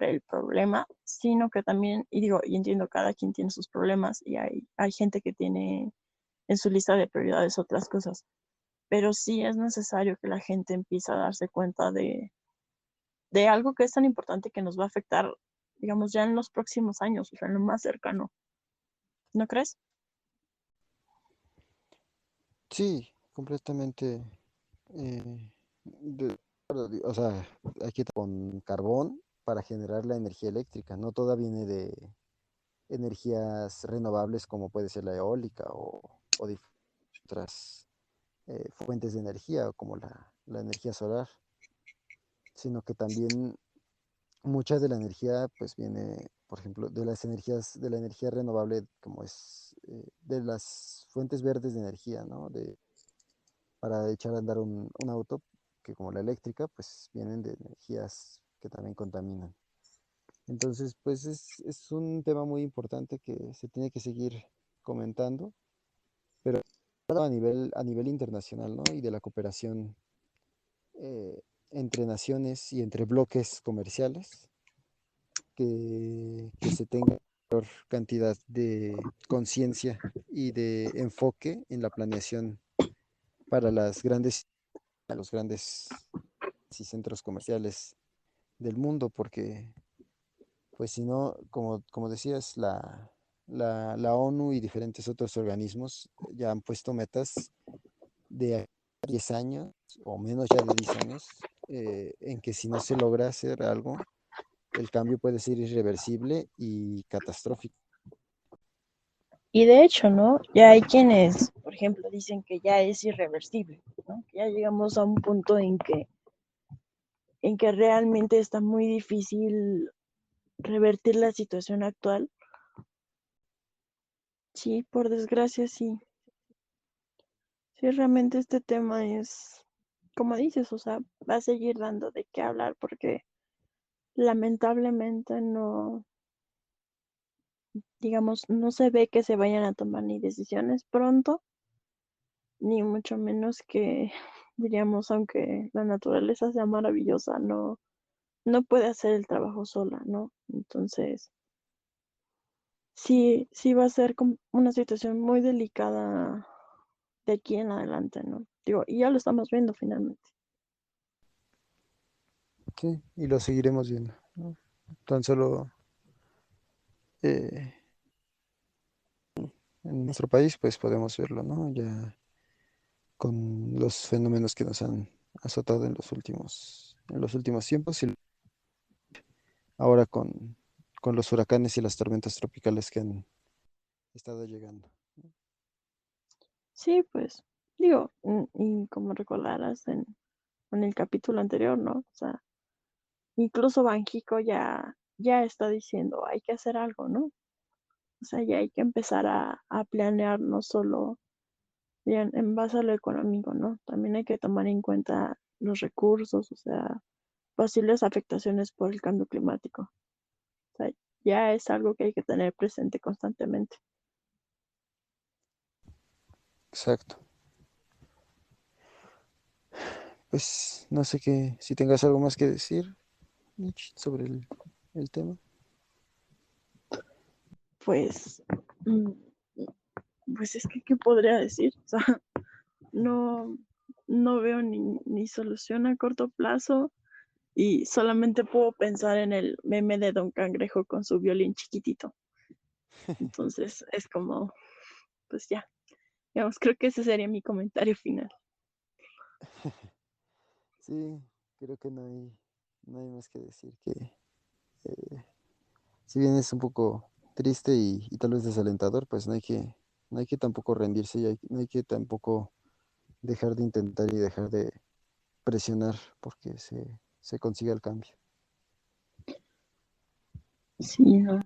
el problema, sino que también, y digo, y entiendo, cada quien tiene sus problemas y hay gente que tiene en su lista de prioridades otras cosas, pero sí es necesario que la gente empiece a darse cuenta de algo que es tan importante que nos va a afectar, digamos, ya en los próximos años, o sea, en lo más cercano, ¿no crees? Sí, completamente. O sea, hay que con carbón para generar la energía eléctrica. No toda viene de energías renovables como puede ser la eólica o de otras fuentes de energía como la energía solar, sino que también mucha de la energía pues viene, por ejemplo, de las energías, de la energía renovable como es de las fuentes verdes de energía, ¿no? Para echar a andar un auto, que como la eléctrica, pues vienen de energías que también contaminan. Entonces, pues es un tema muy importante que se tiene que seguir comentando, pero a nivel internacional, ¿no? Y de la cooperación entre naciones y entre bloques comerciales, que se tenga mayor cantidad de conciencia y de enfoque en la planeación para los grandes y centros comerciales del mundo, porque pues si no, como decías, la ONU y diferentes otros organismos ya han puesto metas de 10 años o menos ya de 10 años, en que si no se logra hacer algo, el cambio puede ser irreversible y catastrófico. Y de hecho, ¿no? Ya hay quienes, por ejemplo, dicen que ya es irreversible, ¿no? Que ya llegamos a un punto en que realmente está muy difícil revertir la situación actual. Sí, por desgracia, sí. Sí, realmente este tema es, como dices, o sea, va a seguir dando de qué hablar porque lamentablemente no, digamos, no se ve que se vayan a tomar ni decisiones pronto, ni mucho menos que, diríamos, aunque la naturaleza sea maravillosa, no, no puede hacer el trabajo sola, ¿no? Entonces, sí, sí va a ser como una situación muy delicada de aquí en adelante, ¿no? Digo, y ya lo estamos viendo finalmente. Sí, y lo seguiremos viendo, ¿no? Tan solo eh, en nuestro país, pues podemos verlo, ¿no? Ya con los fenómenos que nos han azotado en los últimos tiempos y ahora con los huracanes y las tormentas tropicales que han estado llegando. Sí, pues, digo, y como recordarás en el capítulo anterior, ¿no? O sea, incluso Banjico ya está diciendo, hay que hacer algo, ¿no? O sea, ya hay que empezar a planear no solo ya en base a lo económico, ¿no? También hay que tomar en cuenta los recursos, o sea, posibles afectaciones por el cambio climático. O sea, ya es algo que hay que tener presente constantemente. Exacto. Pues no sé qué, si tengas algo más que decir, Mitch, sobre el tema. Pues, mm, pues es que, ¿qué podría decir? O sea, no, no veo ni solución a corto plazo y solamente puedo pensar en el meme de Don Cangrejo con su violín chiquitito. Entonces es como, pues ya, digamos, creo que ese sería mi comentario final. Sí, creo que no hay más que decir que eh, si bien es un poco triste y tal vez desalentador, pues no hay que tampoco rendirse y no hay que tampoco dejar de intentar y dejar de presionar porque se consiga el cambio. Sí, no,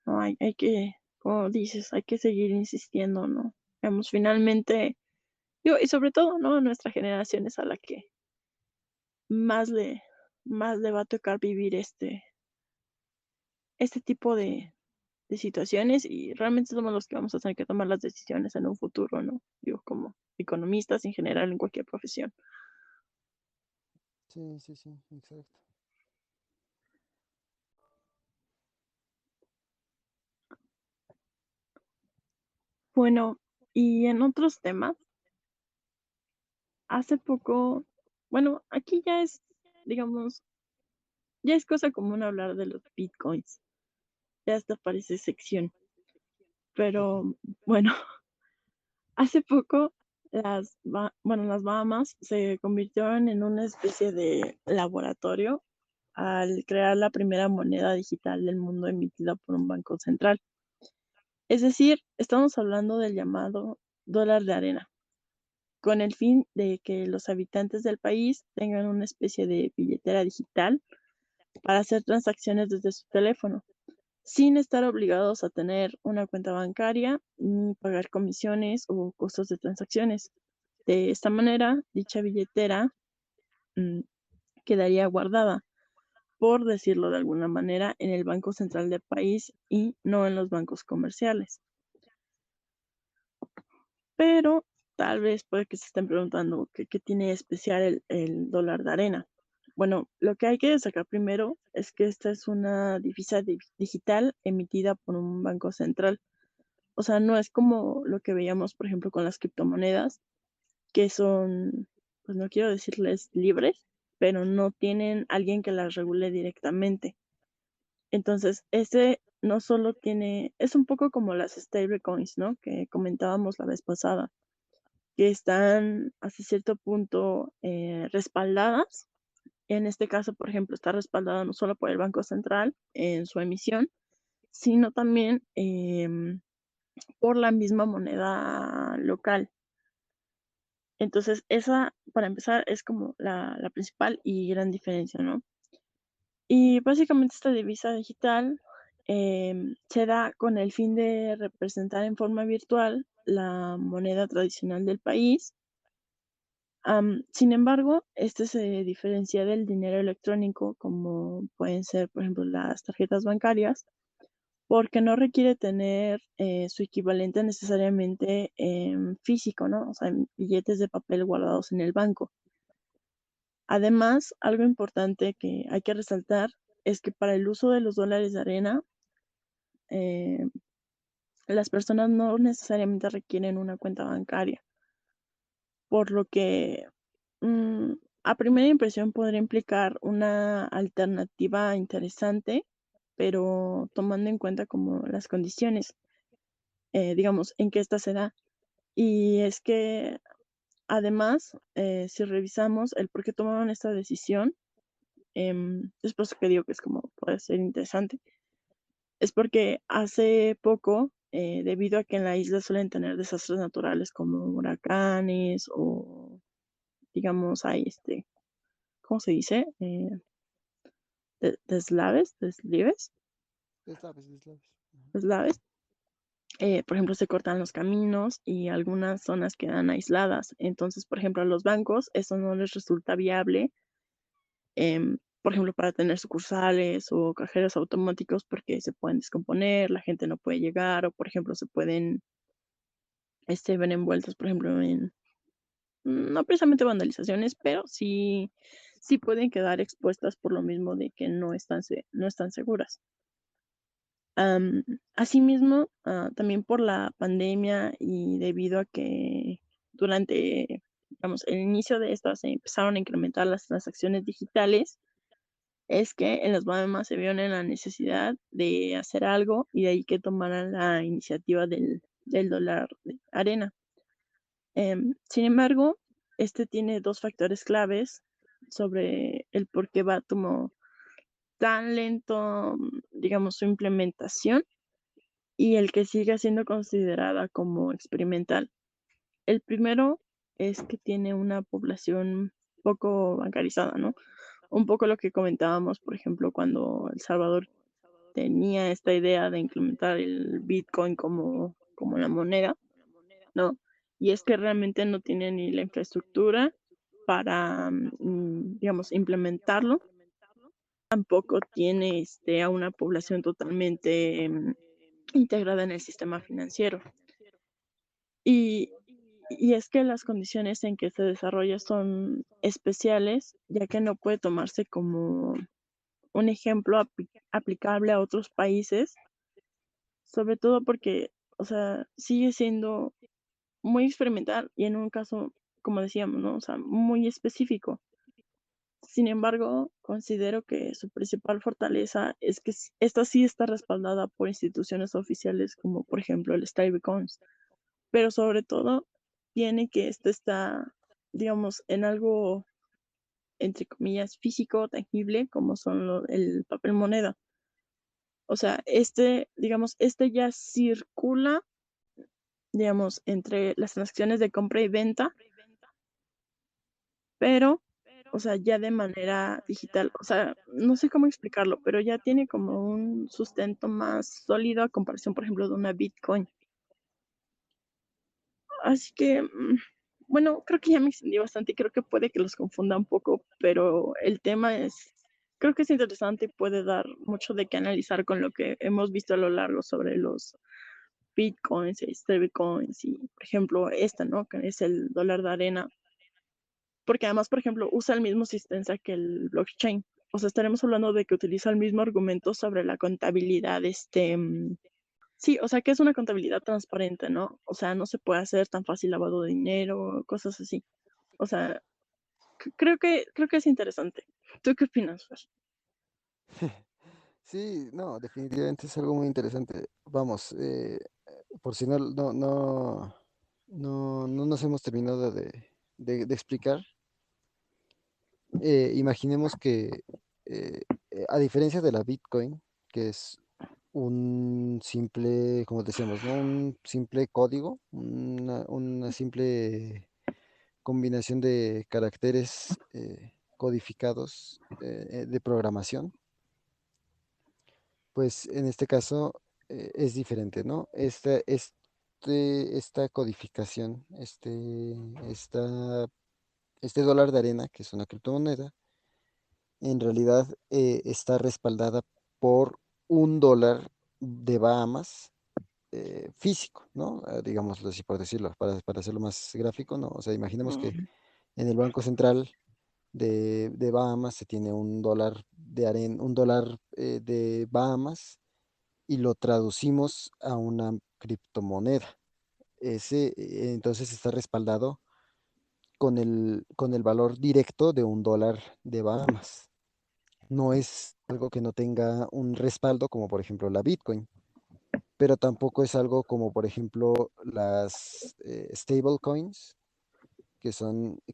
no hay que, como dices, hay que seguir insistiendo, ¿no? Digamos, finalmente, digo, y sobre todo, ¿no? Nuestra generación es a la que más le, más le va a tocar vivir este tipo de situaciones y realmente somos los que vamos a tener que tomar las decisiones en un futuro, ¿no? Digo, como economistas en general en cualquier profesión. Sí, sí, sí, exacto. Bueno, y en otros temas, hace poco, bueno, aquí ya es, digamos, ya es cosa común hablar de los bitcoins, ya hasta parece sección, pero bueno, hace poco las Bahamas se convirtieron en una especie de laboratorio al crear la primera moneda digital del mundo emitida por un banco central. Es decir, estamos hablando del llamado dólar de arena, con el fin de que los habitantes del país tengan una especie de billetera digital para hacer transacciones desde su teléfono, sin estar obligados a tener una cuenta bancaria ni pagar comisiones o costos de transacciones. De esta manera, dicha billetera mm, quedaría guardada, por decirlo de alguna manera, en el Banco Central del país y no en los bancos comerciales. Pero tal vez puede que se estén preguntando qué tiene de especial el dólar de arena. Bueno, lo que hay que destacar primero es que esta es una divisa digital emitida por un banco central. O sea, no es como lo que veíamos, por ejemplo, con las criptomonedas, que son, pues no quiero decirles libres, pero no tienen alguien que las regule directamente. Entonces, este no solo tiene, es un poco como las stablecoins, ¿no? Que comentábamos la vez pasada, que están hasta cierto punto respaldadas. En este caso, por ejemplo, está respaldada no solo por el Banco Central en su emisión, sino también por la misma moneda local. Entonces, esa, para empezar, es como la principal y gran diferencia, ¿no? Y básicamente esta divisa digital se da con el fin de representar en forma virtual la moneda tradicional del país. Sin embargo, este se diferencia del dinero electrónico, como pueden ser, por ejemplo, las tarjetas bancarias, porque no requiere tener su equivalente necesariamente en físico, ¿no? O sea, en billetes de papel guardados en el banco. Además, algo importante que hay que resaltar es que para el uso de los dólares de arena, eh, las personas no necesariamente requieren una cuenta bancaria, por lo que mm, a primera impresión podría implicar una alternativa interesante, pero tomando en cuenta como las condiciones, digamos, en que esta se da. Y es que además, si revisamos el por qué tomaron esta decisión, es por eso que digo que es como puede ser interesante, es porque hace poco, debido a que en la isla suelen tener desastres naturales como huracanes o digamos hay ¿cómo se dice? Deslives, Deslaves, deslaves. deslaves. Por ejemplo, se cortan los caminos y algunas zonas quedan aisladas. Entonces, por ejemplo, a los bancos eso no les resulta viable, por ejemplo, para tener sucursales o cajeros automáticos porque se pueden descomponer, la gente no puede llegar o, por ejemplo, se pueden ven envueltos, por ejemplo, en no precisamente vandalizaciones, pero sí pueden quedar expuestas por lo mismo de que no están seguras. Asimismo, también por la pandemia y debido a que durante, digamos, el inicio de esta se empezaron a incrementar las transacciones digitales, es que en las Bahamas se vieron en la necesidad de hacer algo y de ahí que tomaran la iniciativa del dólar de arena. Sin embargo, este tiene dos factores claves sobre el por qué va como tan lento, digamos, su implementación y el que sigue siendo considerada como experimental. El primero es que tiene una población poco bancarizada, ¿no? Un poco lo que comentábamos, por ejemplo, cuando El Salvador tenía esta idea de implementar el Bitcoin como la moneda, ¿no? Y es que realmente no tiene ni la infraestructura para, digamos, implementarlo. Tampoco tiene a una población totalmente integrada en el sistema financiero. Y, y es que las condiciones en que se desarrolla son especiales, ya que no puede tomarse como un ejemplo aplicable a otros países, sobre todo porque, o sea, sigue siendo muy experimental y en un caso, como decíamos, ¿no? O sea, muy específico. Sin embargo, considero que su principal fortaleza es que esta sí está respaldada por instituciones oficiales como por ejemplo el stablecoins, pero sobre todo tiene que esto está, digamos, en algo, entre comillas, físico, tangible, como son el papel moneda. O sea, digamos, este ya circula, digamos, entre las transacciones de compra y venta, pero, o sea, ya de manera digital. O sea, no sé cómo explicarlo, pero ya tiene como un sustento más sólido a comparación, por ejemplo, de una Bitcoin. Así que, bueno, creo que ya me extendí bastante y creo que puede que los confunda un poco, pero el tema creo que es interesante y puede dar mucho de qué analizar con lo que hemos visto a lo largo sobre los Bitcoins y stablecoins y, por ejemplo, esta, ¿no? Que es el dólar de arena, porque además, por ejemplo, usa el mismo sistema que el blockchain. O sea, estaremos hablando de que utiliza el mismo argumento sobre la contabilidad, sí, o sea, que es una contabilidad transparente, ¿no? O sea, no se puede hacer tan fácil lavado de dinero, cosas así. O sea, creo que es interesante. ¿Tú qué opinas, Fer? Sí, no, definitivamente es algo muy interesante. Vamos, por si no nos hemos terminado de explicar, imaginemos que a diferencia de la Bitcoin, que es un simple, como decíamos, ¿no? Un simple código, una simple combinación de caracteres codificados de programación, pues en este caso es diferente, ¿no? Esta codificación, este dólar de arena, que es una criptomoneda, en realidad está respaldada por un dólar de Bahamas físico, ¿no? Digámoslo así por decirlo, para hacerlo más gráfico, ¿no? O sea, imaginemos que Mm, en el Banco Central de Bahamas se tiene un dólar de arena, un dólar de Bahamas y lo traducimos a una criptomoneda. Entonces está respaldado con el valor directo de un dólar de Bahamas. No es algo que no tenga un respaldo como por ejemplo la Bitcoin, pero tampoco es algo como por ejemplo las stablecoins,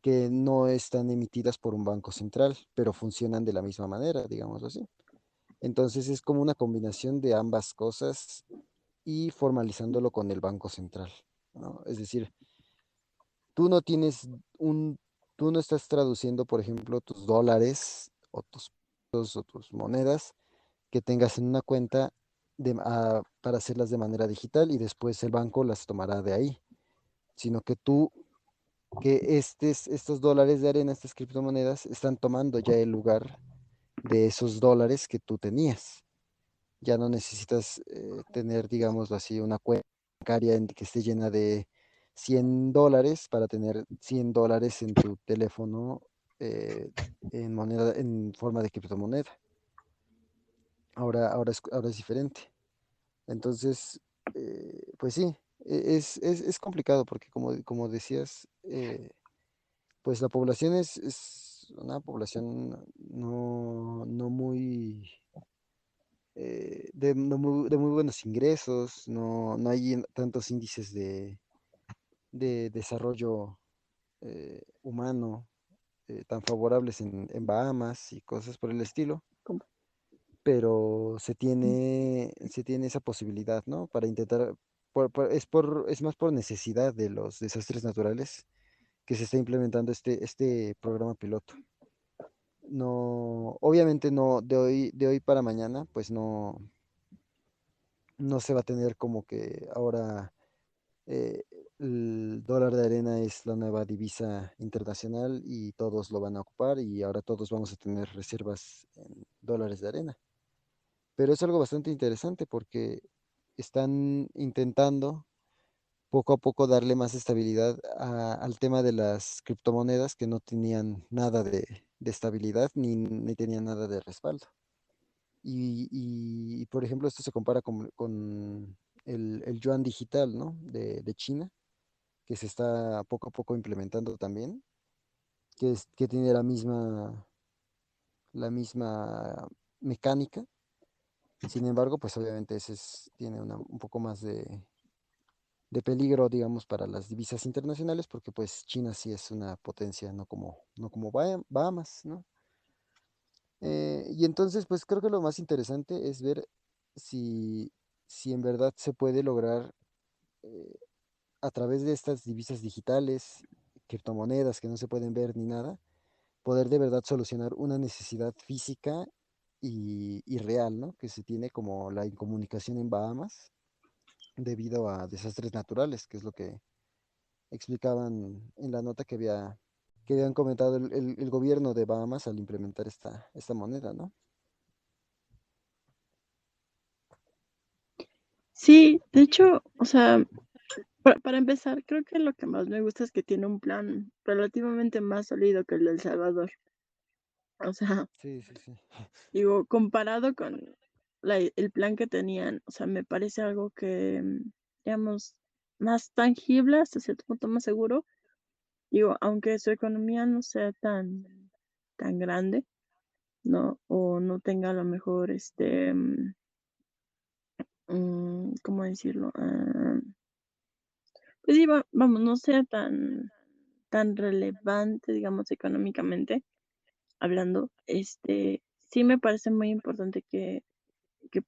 que no están emitidas por un banco central, pero funcionan de la misma manera, digámoslo así. Entonces es como una combinación de ambas cosas y formalizándolo con el Banco Central, ¿no? Es decir, tú no tienes un, tú no estás traduciendo, por ejemplo, tus dólares o tus pesos o tus monedas que tengas en una cuenta para hacerlas de manera digital y después el banco las tomará de ahí, sino que estos dólares de arena, estas criptomonedas, están tomando ya el lugar de esos dólares que tú tenías. Ya no necesitas tener, digámoslo así, una cuenta bancaria que esté llena de $100 para tener $100 en tu teléfono eh, en forma de criptomoneda. Ahora es diferente. Entonces, pues sí, es complicado porque como decías, pues la población es una población no muy de muy buenos ingresos, no hay tantos índices de desarrollo humano tan favorables en Bahamas y cosas por el estilo, ¿cómo? pero se tiene esa posibilidad, ¿no? Para intentar, es más por necesidad de los desastres naturales que se está implementando este programa piloto. No, obviamente no, de hoy para mañana, pues no se va a tener como que ahora eh, el dólar de arena es la nueva divisa internacional y todos lo van a ocupar y ahora todos vamos a tener reservas en dólares de arena. Pero es algo bastante interesante porque están intentando poco a poco darle más estabilidad al tema de las criptomonedas que no tenían nada de estabilidad ni tenían nada de respaldo. Por ejemplo, esto se compara con el yuan digital, ¿no? De China, que se está poco a poco implementando también, que tiene la misma mecánica. Sin embargo, pues obviamente tiene un poco más de peligro, digamos, para las divisas internacionales, porque pues China sí es una potencia, no como Bahamas, ¿no? Y entonces, pues creo que lo más interesante es ver si, si en verdad se puede lograr eh, a través de estas divisas digitales, criptomonedas que no se pueden ver ni nada, poder de verdad solucionar una necesidad física y real, ¿no? Que se tiene como la incomunicación en Bahamas debido a desastres naturales, que es lo que explicaban en la nota que habían comentado el gobierno de Bahamas al implementar esta moneda, ¿no? Sí, de hecho, o sea, para empezar, creo que lo que más me gusta es que tiene un plan relativamente más sólido que el de El Salvador. O sea, Sí, sí, sí. digo, comparado con el plan que tenían, o sea, me parece algo que, digamos, más tangible, hasta cierto punto más seguro. Digo, aunque su economía no sea tan grande, ¿no? O no tenga a lo mejor, ¿cómo decirlo? Pues sí, vamos, no sea tan relevante, digamos, económicamente hablando, sí me parece muy importante que,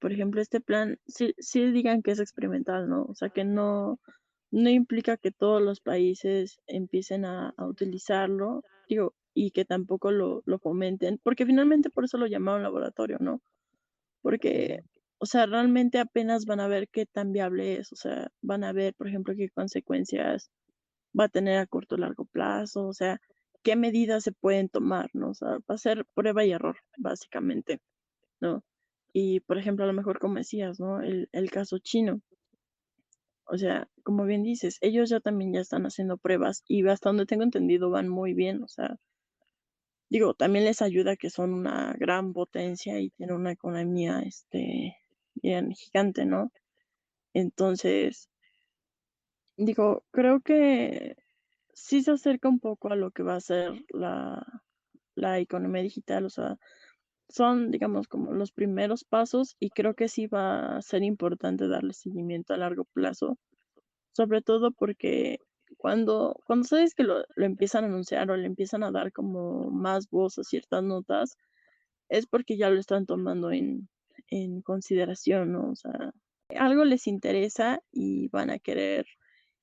por ejemplo, este plan, sí digan que es experimental, ¿no? O sea, que no implica que todos los países empiecen a utilizarlo, digo, y que tampoco lo fomenten, porque finalmente por eso lo llamaron laboratorio, ¿no? Porque, Ujú. o sea, realmente apenas van a ver qué tan viable es, o sea, van a ver, por ejemplo, qué consecuencias va a tener a corto o largo plazo, o sea, qué medidas se pueden tomar, ¿no? O sea, va a ser prueba y error, básicamente, ¿no? Y, por ejemplo, a lo mejor, como decías, ¿no? El caso chino, o sea, como bien dices, ellos ya también ya están haciendo pruebas y hasta donde tengo entendido van muy bien, o sea, digo, también les ayuda que son una gran potencia y tienen una economía, bien gigante, ¿no? Entonces, digo, creo que sí se acerca un poco a lo que va a ser la economía digital, o sea, son, digamos, como los primeros pasos y creo que sí va a ser importante darle seguimiento a largo plazo, sobre todo porque cuando sabes que lo empiezan a anunciar o le empiezan a dar como más voz a ciertas notas, es porque ya lo están tomando en consideración, ¿no? O sea, algo les interesa y van a querer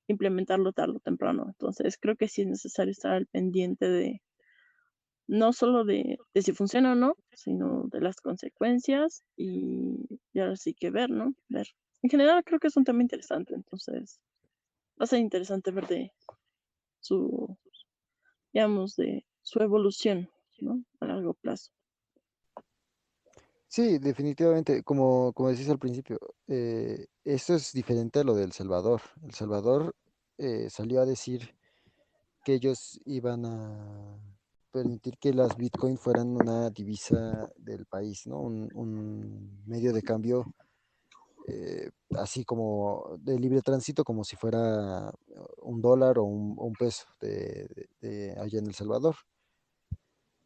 implementarlo tarde o temprano. Entonces, creo que sí es necesario estar al pendiente de no solo de si funciona o no, sino de las consecuencias y ahora sí que ver, ¿no? Ver. En general creo que es un tema interesante, entonces va a ser interesante ver de su, digamos, de su evolución, ¿no? A largo plazo. Sí, definitivamente, como decías al principio, esto es diferente a lo de El Salvador. El Salvador salió a decir que ellos iban a permitir que las Bitcoin fueran una divisa del país, ¿no? Un medio de cambio así como de libre tránsito, como si fuera un dólar o un peso de allá en El Salvador.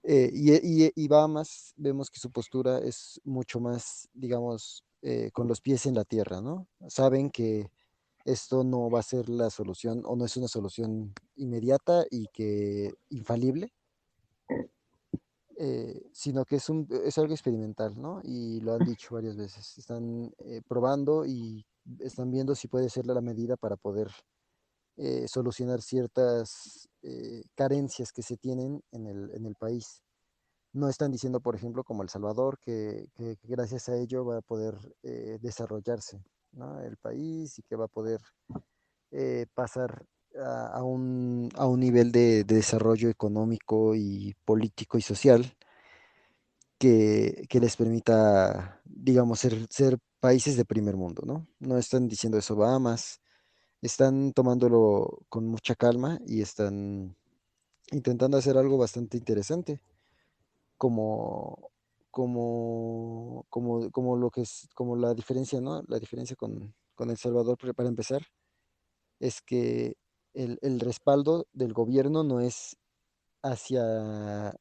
Y Bahamas, vemos que su postura es mucho más, digamos, con los pies en la tierra, ¿no? Saben que esto no va a ser la solución o no es una solución inmediata y que infalible, sino que es algo experimental, ¿no? Y lo han dicho varias veces. Están probando y están viendo si puede ser la medida para poder solucionar ciertas carencias que se tienen en el país. No están diciendo, por ejemplo, como El Salvador, que gracias a ello va a poder desarrollarse, ¿no? El país y que va a poder pasar a un nivel de desarrollo económico y político y social que les permita, digamos, ser países de primer mundo, ¿no? No están diciendo eso Bahamas, están tomándolo con mucha calma y están intentando hacer algo bastante interesante como, como lo que es, como la diferencia, ¿no? La diferencia con El Salvador, para empezar, es que el respaldo del gobierno no es hacia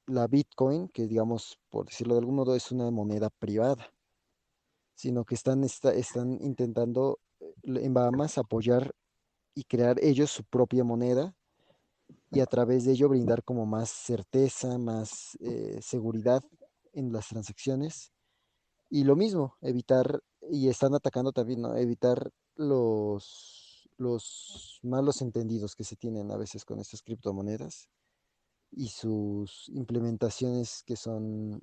la Bitcoin, que digamos, por decirlo de algún modo, es una moneda privada, sino que están intentando en Bahamas apoyar y crear ellos su propia moneda y a través de ello brindar como más certeza, más seguridad en las transacciones. Y lo mismo, evitar, y están atacando también, ¿no? Evitar los malos entendidos que se tienen a veces con estas criptomonedas y sus implementaciones que son,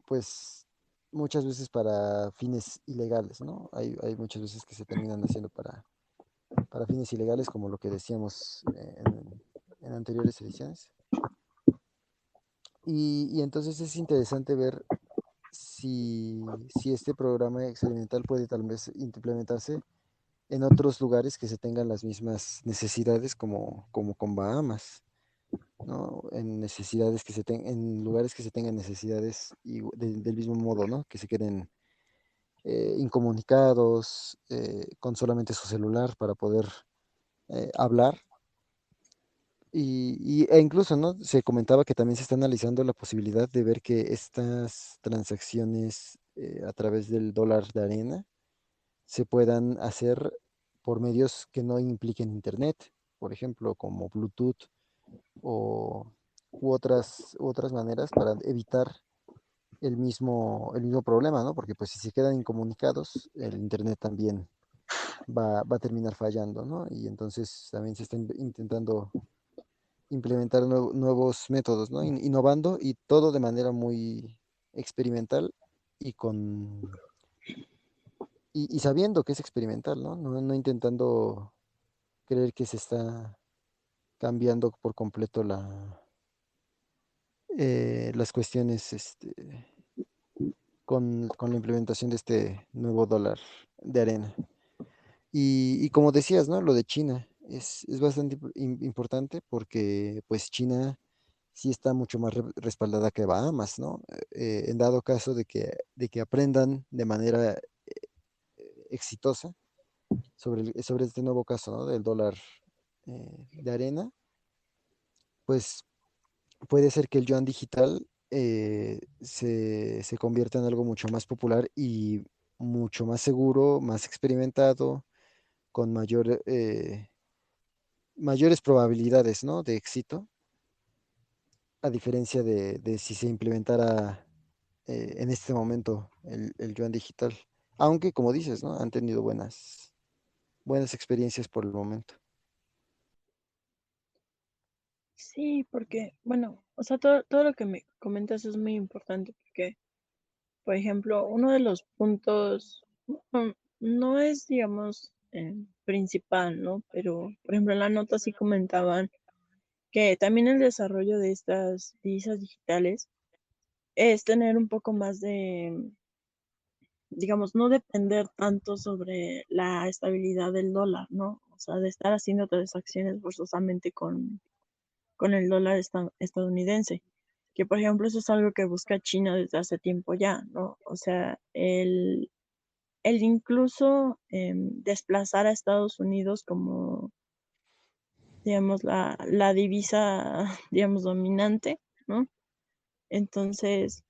pues, muchas veces para fines ilegales, ¿no? Hay muchas veces que se terminan haciendo para fines ilegales, como lo que decíamos en anteriores ediciones. Y entonces es interesante ver si este programa experimental puede tal vez implementarse en otros lugares que se tengan las mismas necesidades como con Bahamas, ¿no? En necesidades en lugares que se tengan necesidades del mismo modo, ¿no? Que se queden incomunicados con solamente su celular para poder hablar. E incluso, ¿no? Se comentaba que también se está analizando la posibilidad de ver que estas transacciones a través del dólar de arena se puedan hacer por medios que no impliquen internet, por ejemplo, como Bluetooth o u otras maneras para evitar el mismo problema, ¿no? Porque pues si se quedan incomunicados, el internet también va a terminar fallando, ¿no? Y entonces también se está intentando implementar nuevos métodos, ¿no? Innovando y todo de manera muy experimental y y sabiendo que es experimental, ¿no? No intentando creer que se está cambiando por completo las cuestiones con la implementación de este nuevo dólar de arena. Y como decías, ¿no? Lo de China es bastante importante porque pues China sí está mucho más respaldada que Bahamas, ¿no? En dado caso de que aprendan de manera exitosa sobre este nuevo caso, ¿no? Del dólar de arena, pues puede ser que el yuan digital se convierta en algo mucho más popular y mucho más seguro, más experimentado, con mayores probabilidades, ¿no? De éxito, a diferencia de si se implementara en este momento el yuan digital. Aunque, como dices, ¿no? Han tenido buenas experiencias por el momento. Sí, porque, bueno, o sea, todo lo que me comentas es muy importante porque, por ejemplo, uno de los puntos no es, digamos, principal, ¿no? Pero, por ejemplo, en la nota sí comentaban que también el desarrollo de estas divisas digitales es tener un poco más de, digamos, no depender tanto sobre la estabilidad del dólar, ¿no? O sea, de estar haciendo transacciones forzosamente con el dólar estadounidense, que por ejemplo eso es algo que busca China desde hace tiempo ya, ¿no? O sea, el incluso desplazar a Estados Unidos como, digamos, la divisa, digamos, dominante, ¿no? Entonces,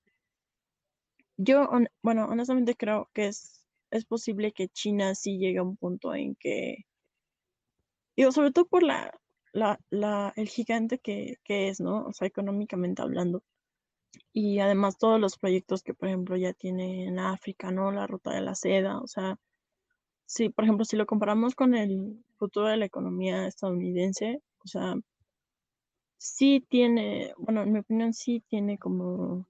bueno, honestamente creo que es posible que China sí llegue a un punto en que, digo, sobre todo por el gigante que es, ¿no? O sea, económicamente hablando. Y además todos los proyectos que, por ejemplo, ya tiene en África, ¿no? La ruta de la seda, o sea, sí, por ejemplo, si lo comparamos con el futuro de la economía estadounidense, o sea, sí tiene, bueno, en mi opinión, sí tiene como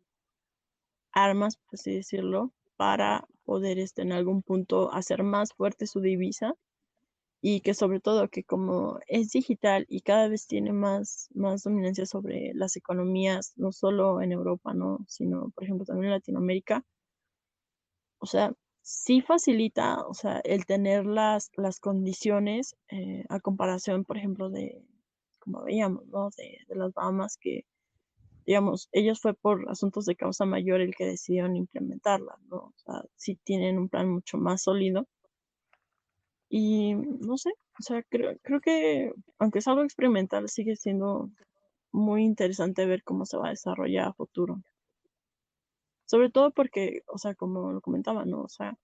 armas, por así decirlo, para poder en algún punto hacer más fuerte su divisa y que sobre todo que como es digital y cada vez tiene más dominancia sobre las economías, no solo en Europa, ¿no? Sino, por ejemplo, también en Latinoamérica, o sea, sí facilita, o sea, el tener las condiciones a comparación, por ejemplo, como veíamos, ¿no? De las Bahamas que, digamos, ellos fue por asuntos de causa mayor el que decidieron implementarla, ¿no? O sea, sí tienen un plan mucho más sólido y no sé, o sea, creo que aunque es algo experimental, sigue siendo muy interesante ver cómo se va a desarrollar a futuro. Sobre todo porque, o sea, como lo comentaba, ¿no? O sea,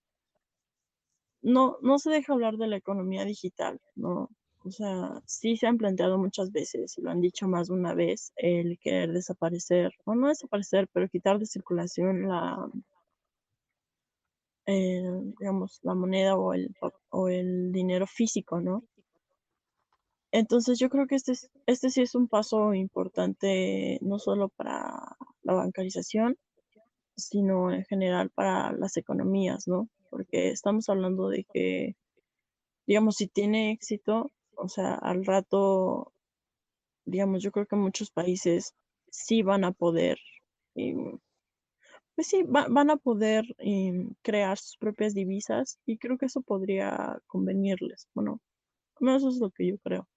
no se deja hablar de la economía digital, ¿no? O sea, sí se han planteado muchas veces y lo han dicho más de una vez el querer desaparecer, o no desaparecer, pero quitar de circulación digamos, la moneda o el dinero físico, ¿no? Entonces yo creo que este sí es un paso importante, no solo para la bancarización, sino en general para las economías, ¿no? Porque estamos hablando de que, digamos, si tiene éxito, o sea, al rato, digamos, yo creo que muchos países sí van a poder, em, pues sí, van a poder crear sus propias divisas y creo que eso podría convenirles. Bueno, al menos eso es lo que yo creo.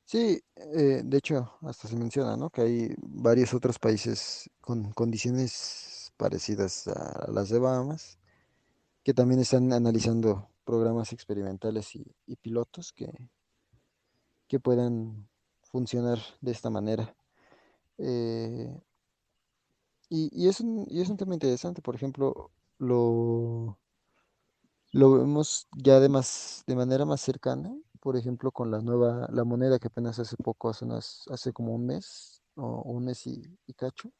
Sí, de hecho, hasta se menciona, ¿no? Que hay varios otros países con condiciones parecidas a las de Bahamas, que también están analizando programas experimentales y pilotos que puedan funcionar de esta manera. Eh, y es un tema interesante, por ejemplo, lo, lo vemos ya de manera más cercana, por ejemplo, con la moneda que apenas hace poco, hace como un mes, o un mes y cacho,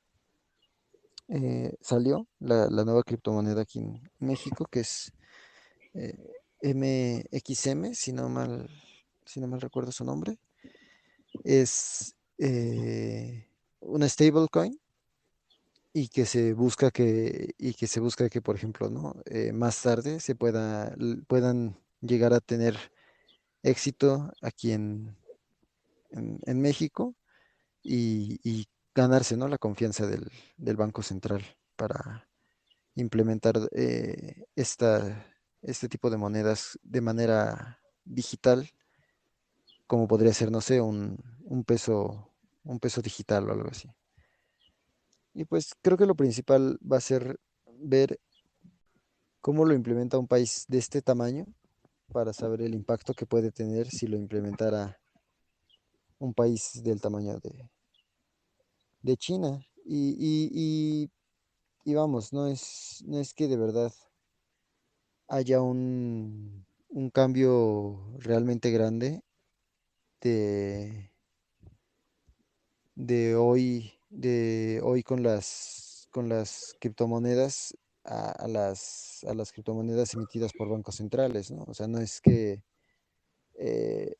salió la nueva criptomoneda aquí en México, que es eh, MXM, si no mal recuerdo su nombre. Es una stablecoin y que se busca que, por ejemplo, ¿no? Más tarde puedan llegar a tener éxito aquí en México y ganarse, ¿no? La confianza del Banco Central para implementar este tipo de monedas de manera digital, como podría ser, no sé, un peso digital o algo así. Y pues creo que lo principal va a ser ver cómo lo implementa un país de este tamaño para saber el impacto que puede tener si lo implementara un país del tamaño de China. Y vamos, no es que de verdad haya un cambio realmente grande de, de hoy con las criptomonedas a las criptomonedas emitidas por bancos centrales, ¿no? O sea, no es que eh,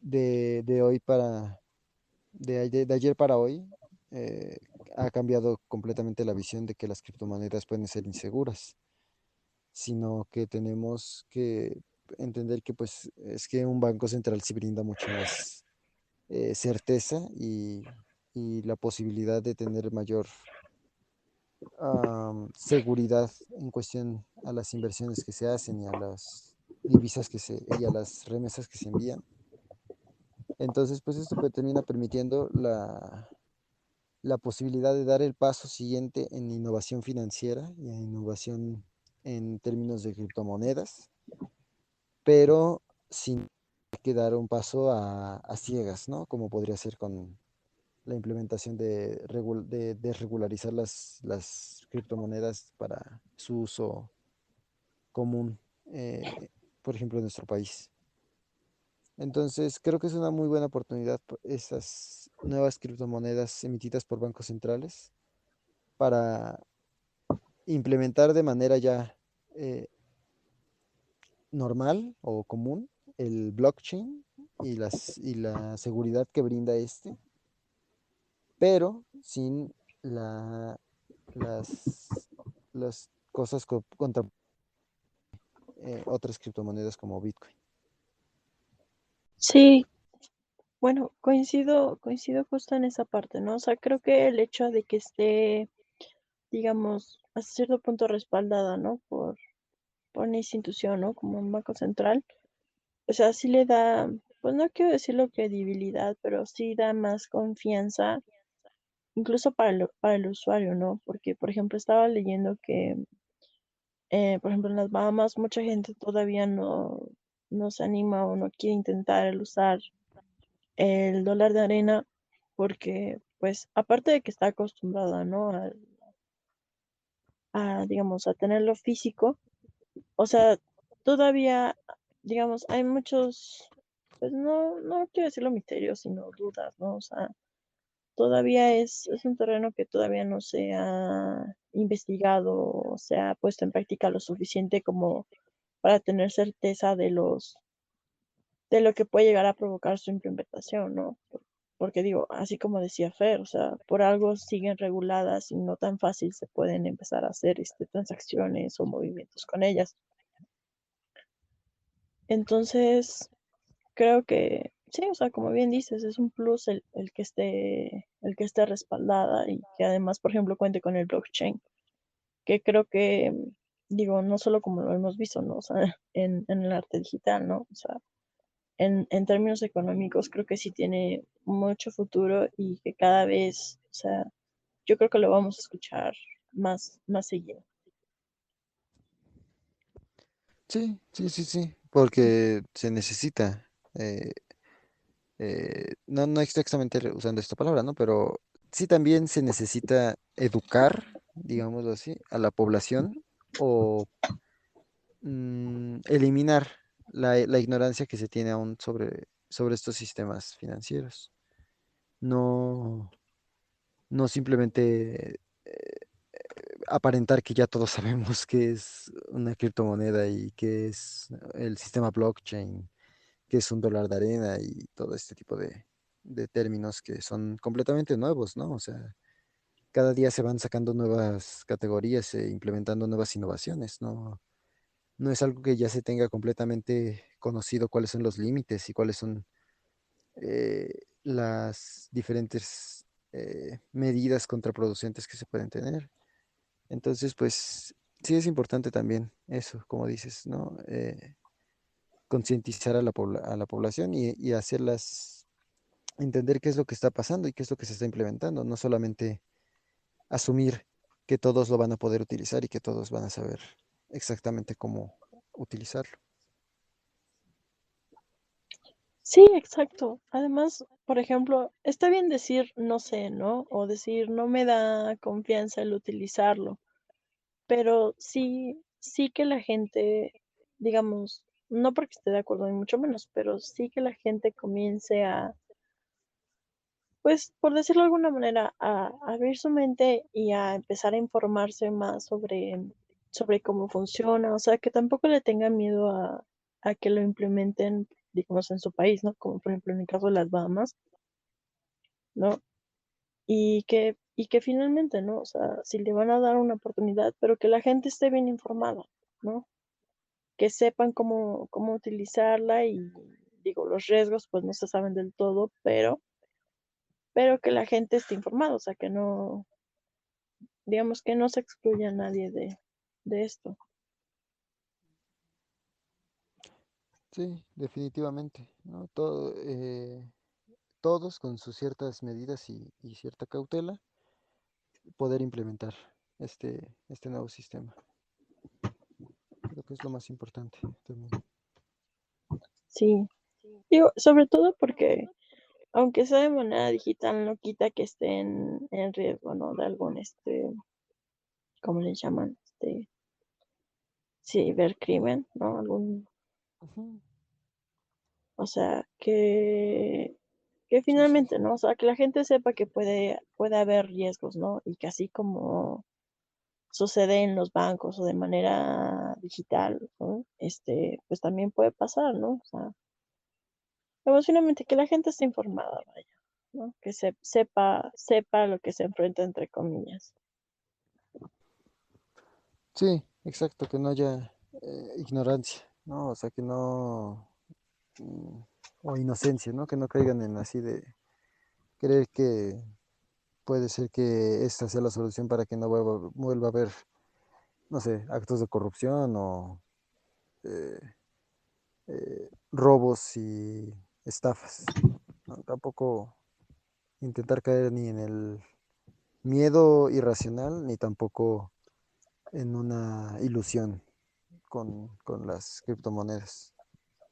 de hoy de ayer para hoy eh, ha cambiado completamente la visión de que las criptomonedas pueden ser inseguras, sino que tenemos que entender que pues es que un banco central sí brinda mucho más certeza y la posibilidad de tener mayor seguridad en cuestión a las inversiones que se hacen y a las y a las remesas que se envían. Entonces, pues esto termina permitiendo la posibilidad de dar el paso siguiente en innovación financiera y en innovación en términos de criptomonedas, pero sin que dar un paso a ciegas, ¿no? Como podría ser con la implementación de regularizar las criptomonedas para su uso común, por ejemplo, en nuestro país. Entonces, creo que es una muy buena oportunidad estas nuevas criptomonedas emitidas por bancos centrales para implementar de manera ya eh, normal o común el blockchain y la seguridad que brinda este, pero sin la, las, las cosas contra otras criptomonedas como Bitcoin. Sí, bueno, coincido justo en esa parte, ¿no? O sea, creo que el hecho de que esté, digamos, hasta cierto punto respaldada, ¿no? Por una institución, ¿no? Como un banco central, o sea, sí le da, pues no quiero decirlo credibilidad, pero sí da más confianza, incluso para el usuario, ¿no? Porque, por ejemplo, estaba leyendo que, por ejemplo, en las Bahamas mucha gente todavía no se anima o no quiere intentar el usar el dólar de arena porque, pues, aparte de que está acostumbrada, ¿no? Digamos, a tenerlo físico, O sea, todavía, digamos, hay muchos, pues no quiero decirlo misterios, sino dudas, ¿no? O sea, todavía es un terreno que todavía no se ha investigado o se ha puesto en práctica lo suficiente como para tener certeza de lo que puede llegar a provocar su implementación, ¿no? Porque digo, así como decía Fer, o sea, por algo siguen reguladas y no tan fácil se pueden empezar a hacer transacciones o movimientos con ellas. Entonces, creo que sí, o sea, como bien dices, es un plus el que esté respaldada y que además, por ejemplo, cuente con el blockchain, que creo que, digo, no solo como lo hemos visto, ¿no? O sea, en el arte digital, ¿no? O sea, en términos económicos creo que sí tiene mucho futuro y que cada vez, o sea, yo creo que lo vamos a escuchar más seguido. Sí, sí, sí, sí, porque se necesita, eh, no exactamente usando esta palabra, ¿no? Pero sí también se necesita educar, digámoslo así, a la población o eliminar la ignorancia que se tiene aún sobre estos sistemas financieros. No, no simplemente aparentar que ya todos sabemos qué es una criptomoneda y qué es el sistema blockchain, qué es un dólar de arena y todo este tipo de términos que son completamente nuevos, ¿no? O sea, cada día se van sacando nuevas categorías e implementando nuevas innovaciones, ¿no? No es algo que ya se tenga completamente conocido cuáles son los límites y cuáles son las diferentes medidas contraproducentes que se pueden tener. Entonces, pues sí es importante también eso, como dices, ¿no? Concientizar a a la población y hacerlas entender qué es lo que está pasando y qué es lo que se está implementando, no solamente asumir que todos lo van a poder utilizar y que todos van a saber exactamente cómo utilizarlo. Sí, exacto. Además, por ejemplo, está bien decir no sé, ¿no? O decir no me da confianza el utilizarlo, pero sí que la gente, digamos, no porque esté de acuerdo ni mucho menos, pero sí que la gente comience a, pues, por decirlo de alguna manera, a abrir su mente y a empezar a informarse más sobre cómo funciona, o sea, que tampoco le tengan miedo a que lo implementen, digamos, en su país, ¿no? Como por ejemplo en el caso de las Bahamas, ¿no? Y que finalmente, ¿no? O sea, si le van a dar una oportunidad, pero que la gente esté bien informada, ¿no? Que sepan cómo utilizarla y digo, los riesgos pues no se saben del todo, pero que la gente esté informada, o sea, que no, digamos que no se excluya a nadie de esto. Sí, definitivamente, ¿no? Todos con sus ciertas medidas y cierta cautela poder implementar este nuevo sistema. Creo que es lo más importante también. Sí, digo, sobre todo porque aunque sea de manera digital, no quita que esté en riesgo, ¿no? De algún, ¿cómo le llaman? Cibercrimen, ¿no? Algún, Ujú. o sea, que Sí, sí. finalmente, ¿no? O sea, que la gente sepa que puede haber riesgos, ¿no? Y que así como sucede en los bancos o de manera digital, ¿no? Pues también puede pasar, ¿no? O sea, pues finalmente que la gente esté informada, vaya, ¿no? Que sepa lo que se enfrenta, entre comillas. Sí, exacto, que no haya ignorancia, ¿no? O sea, que no, mm, o inocencia, ¿no? Que no caigan en así de creer que puede ser que esta sea la solución para que no vuelva a haber, no sé, actos de corrupción o eh, robos y estafas, ¿no? Tampoco intentar caer ni en el miedo irracional, ni tampoco en una ilusión con las criptomonedas.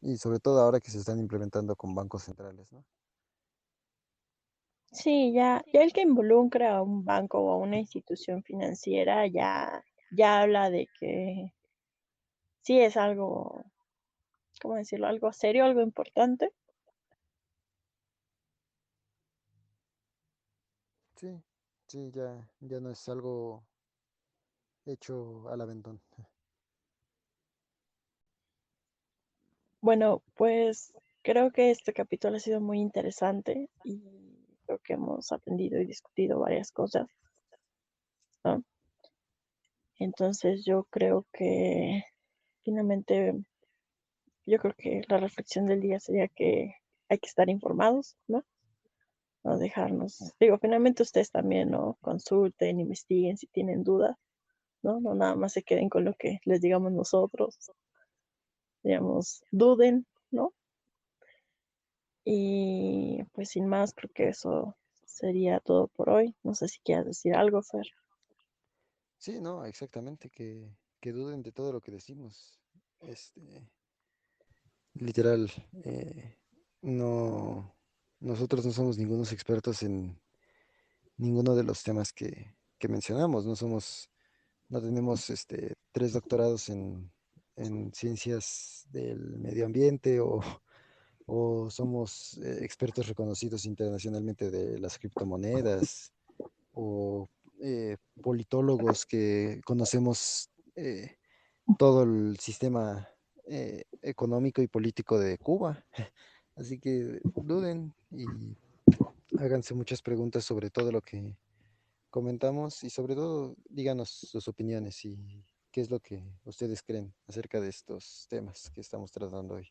Y sobre todo ahora que se están implementando con bancos centrales, ¿no? Sí, ya el que involucra a un banco o a una institución financiera ya habla de que sí es algo, ¿cómo decirlo? Algo serio, algo importante. Sí, sí, ya no es algo hecho al aventón. Bueno, pues creo que este capítulo ha sido muy interesante y creo que hemos aprendido y discutido varias cosas, ¿no? Entonces yo creo que finalmente, yo creo que la reflexión del día sería que hay que estar informados, ¿no? No dejarnos, digo, finalmente ustedes también, ¿no? Consulten, investiguen si tienen dudas, ¿no? No nada más se queden con lo que les digamos nosotros, digamos, duden, ¿no? Y pues sin más, creo que eso sería todo por hoy. No sé si quieras decir algo, Fer. Sí, no, exactamente, que duden de todo lo que decimos. Este, literal, no, nosotros no somos ningunos expertos en ninguno de los temas que mencionamos. No tenemos 3 doctorados en ciencias del medio ambiente o somos expertos reconocidos internacionalmente de las criptomonedas o politólogos que conocemos todo el sistema económico y político de Cuba. Así que duden y háganse muchas preguntas sobre todo lo que comentamos y sobre todo díganos sus opiniones y qué es lo que ustedes creen acerca de estos temas que estamos tratando hoy.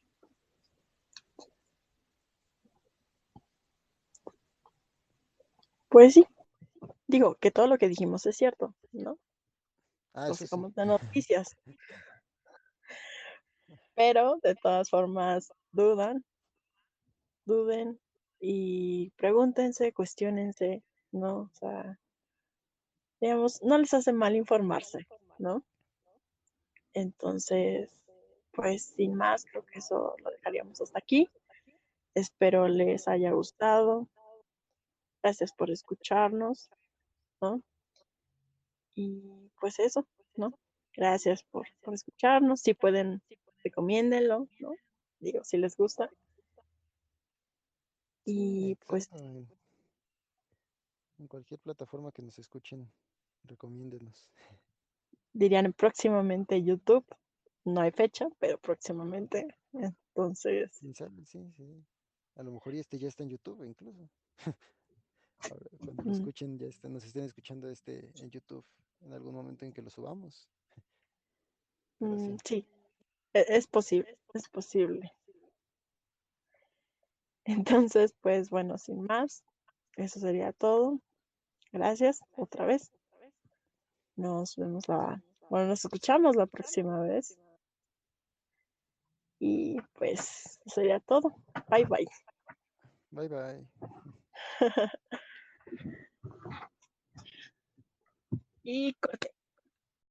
Pues sí, digo que todo lo que dijimos es cierto, ¿no? Ah, No eso sé sí. cómo de noticias, pero de todas formas duden y pregúntense, cuestionense, ¿no? O sea, digamos, no les hace mal informarse, ¿no? Entonces, pues sin más, creo que eso lo dejaríamos hasta aquí. Espero les haya gustado. Gracias por escucharnos, ¿no? Y pues eso, ¿no? Gracias por escucharnos. Si pueden, recomiéndenlo, ¿no? Digo, si les gusta. Sí, Y pues exacto. En cualquier plataforma que nos escuchen, recomiéndenos. dirían próximamente YouTube. No hay fecha, pero próximamente. Entonces, ¿Quién sabe? Sí, sí. A lo mejor y este ya está en YouTube incluso. Ahora, cuando lo mm, escuchen, nos estén escuchando en YouTube en algún momento en que lo subamos. Pero sí, sí, es posible, es posible. Entonces, pues bueno, sin más, eso sería todo. Gracias otra vez. Nos vemos bueno, nos escuchamos la próxima vez. Y pues sería todo. Bye bye. bye bye. Y corte.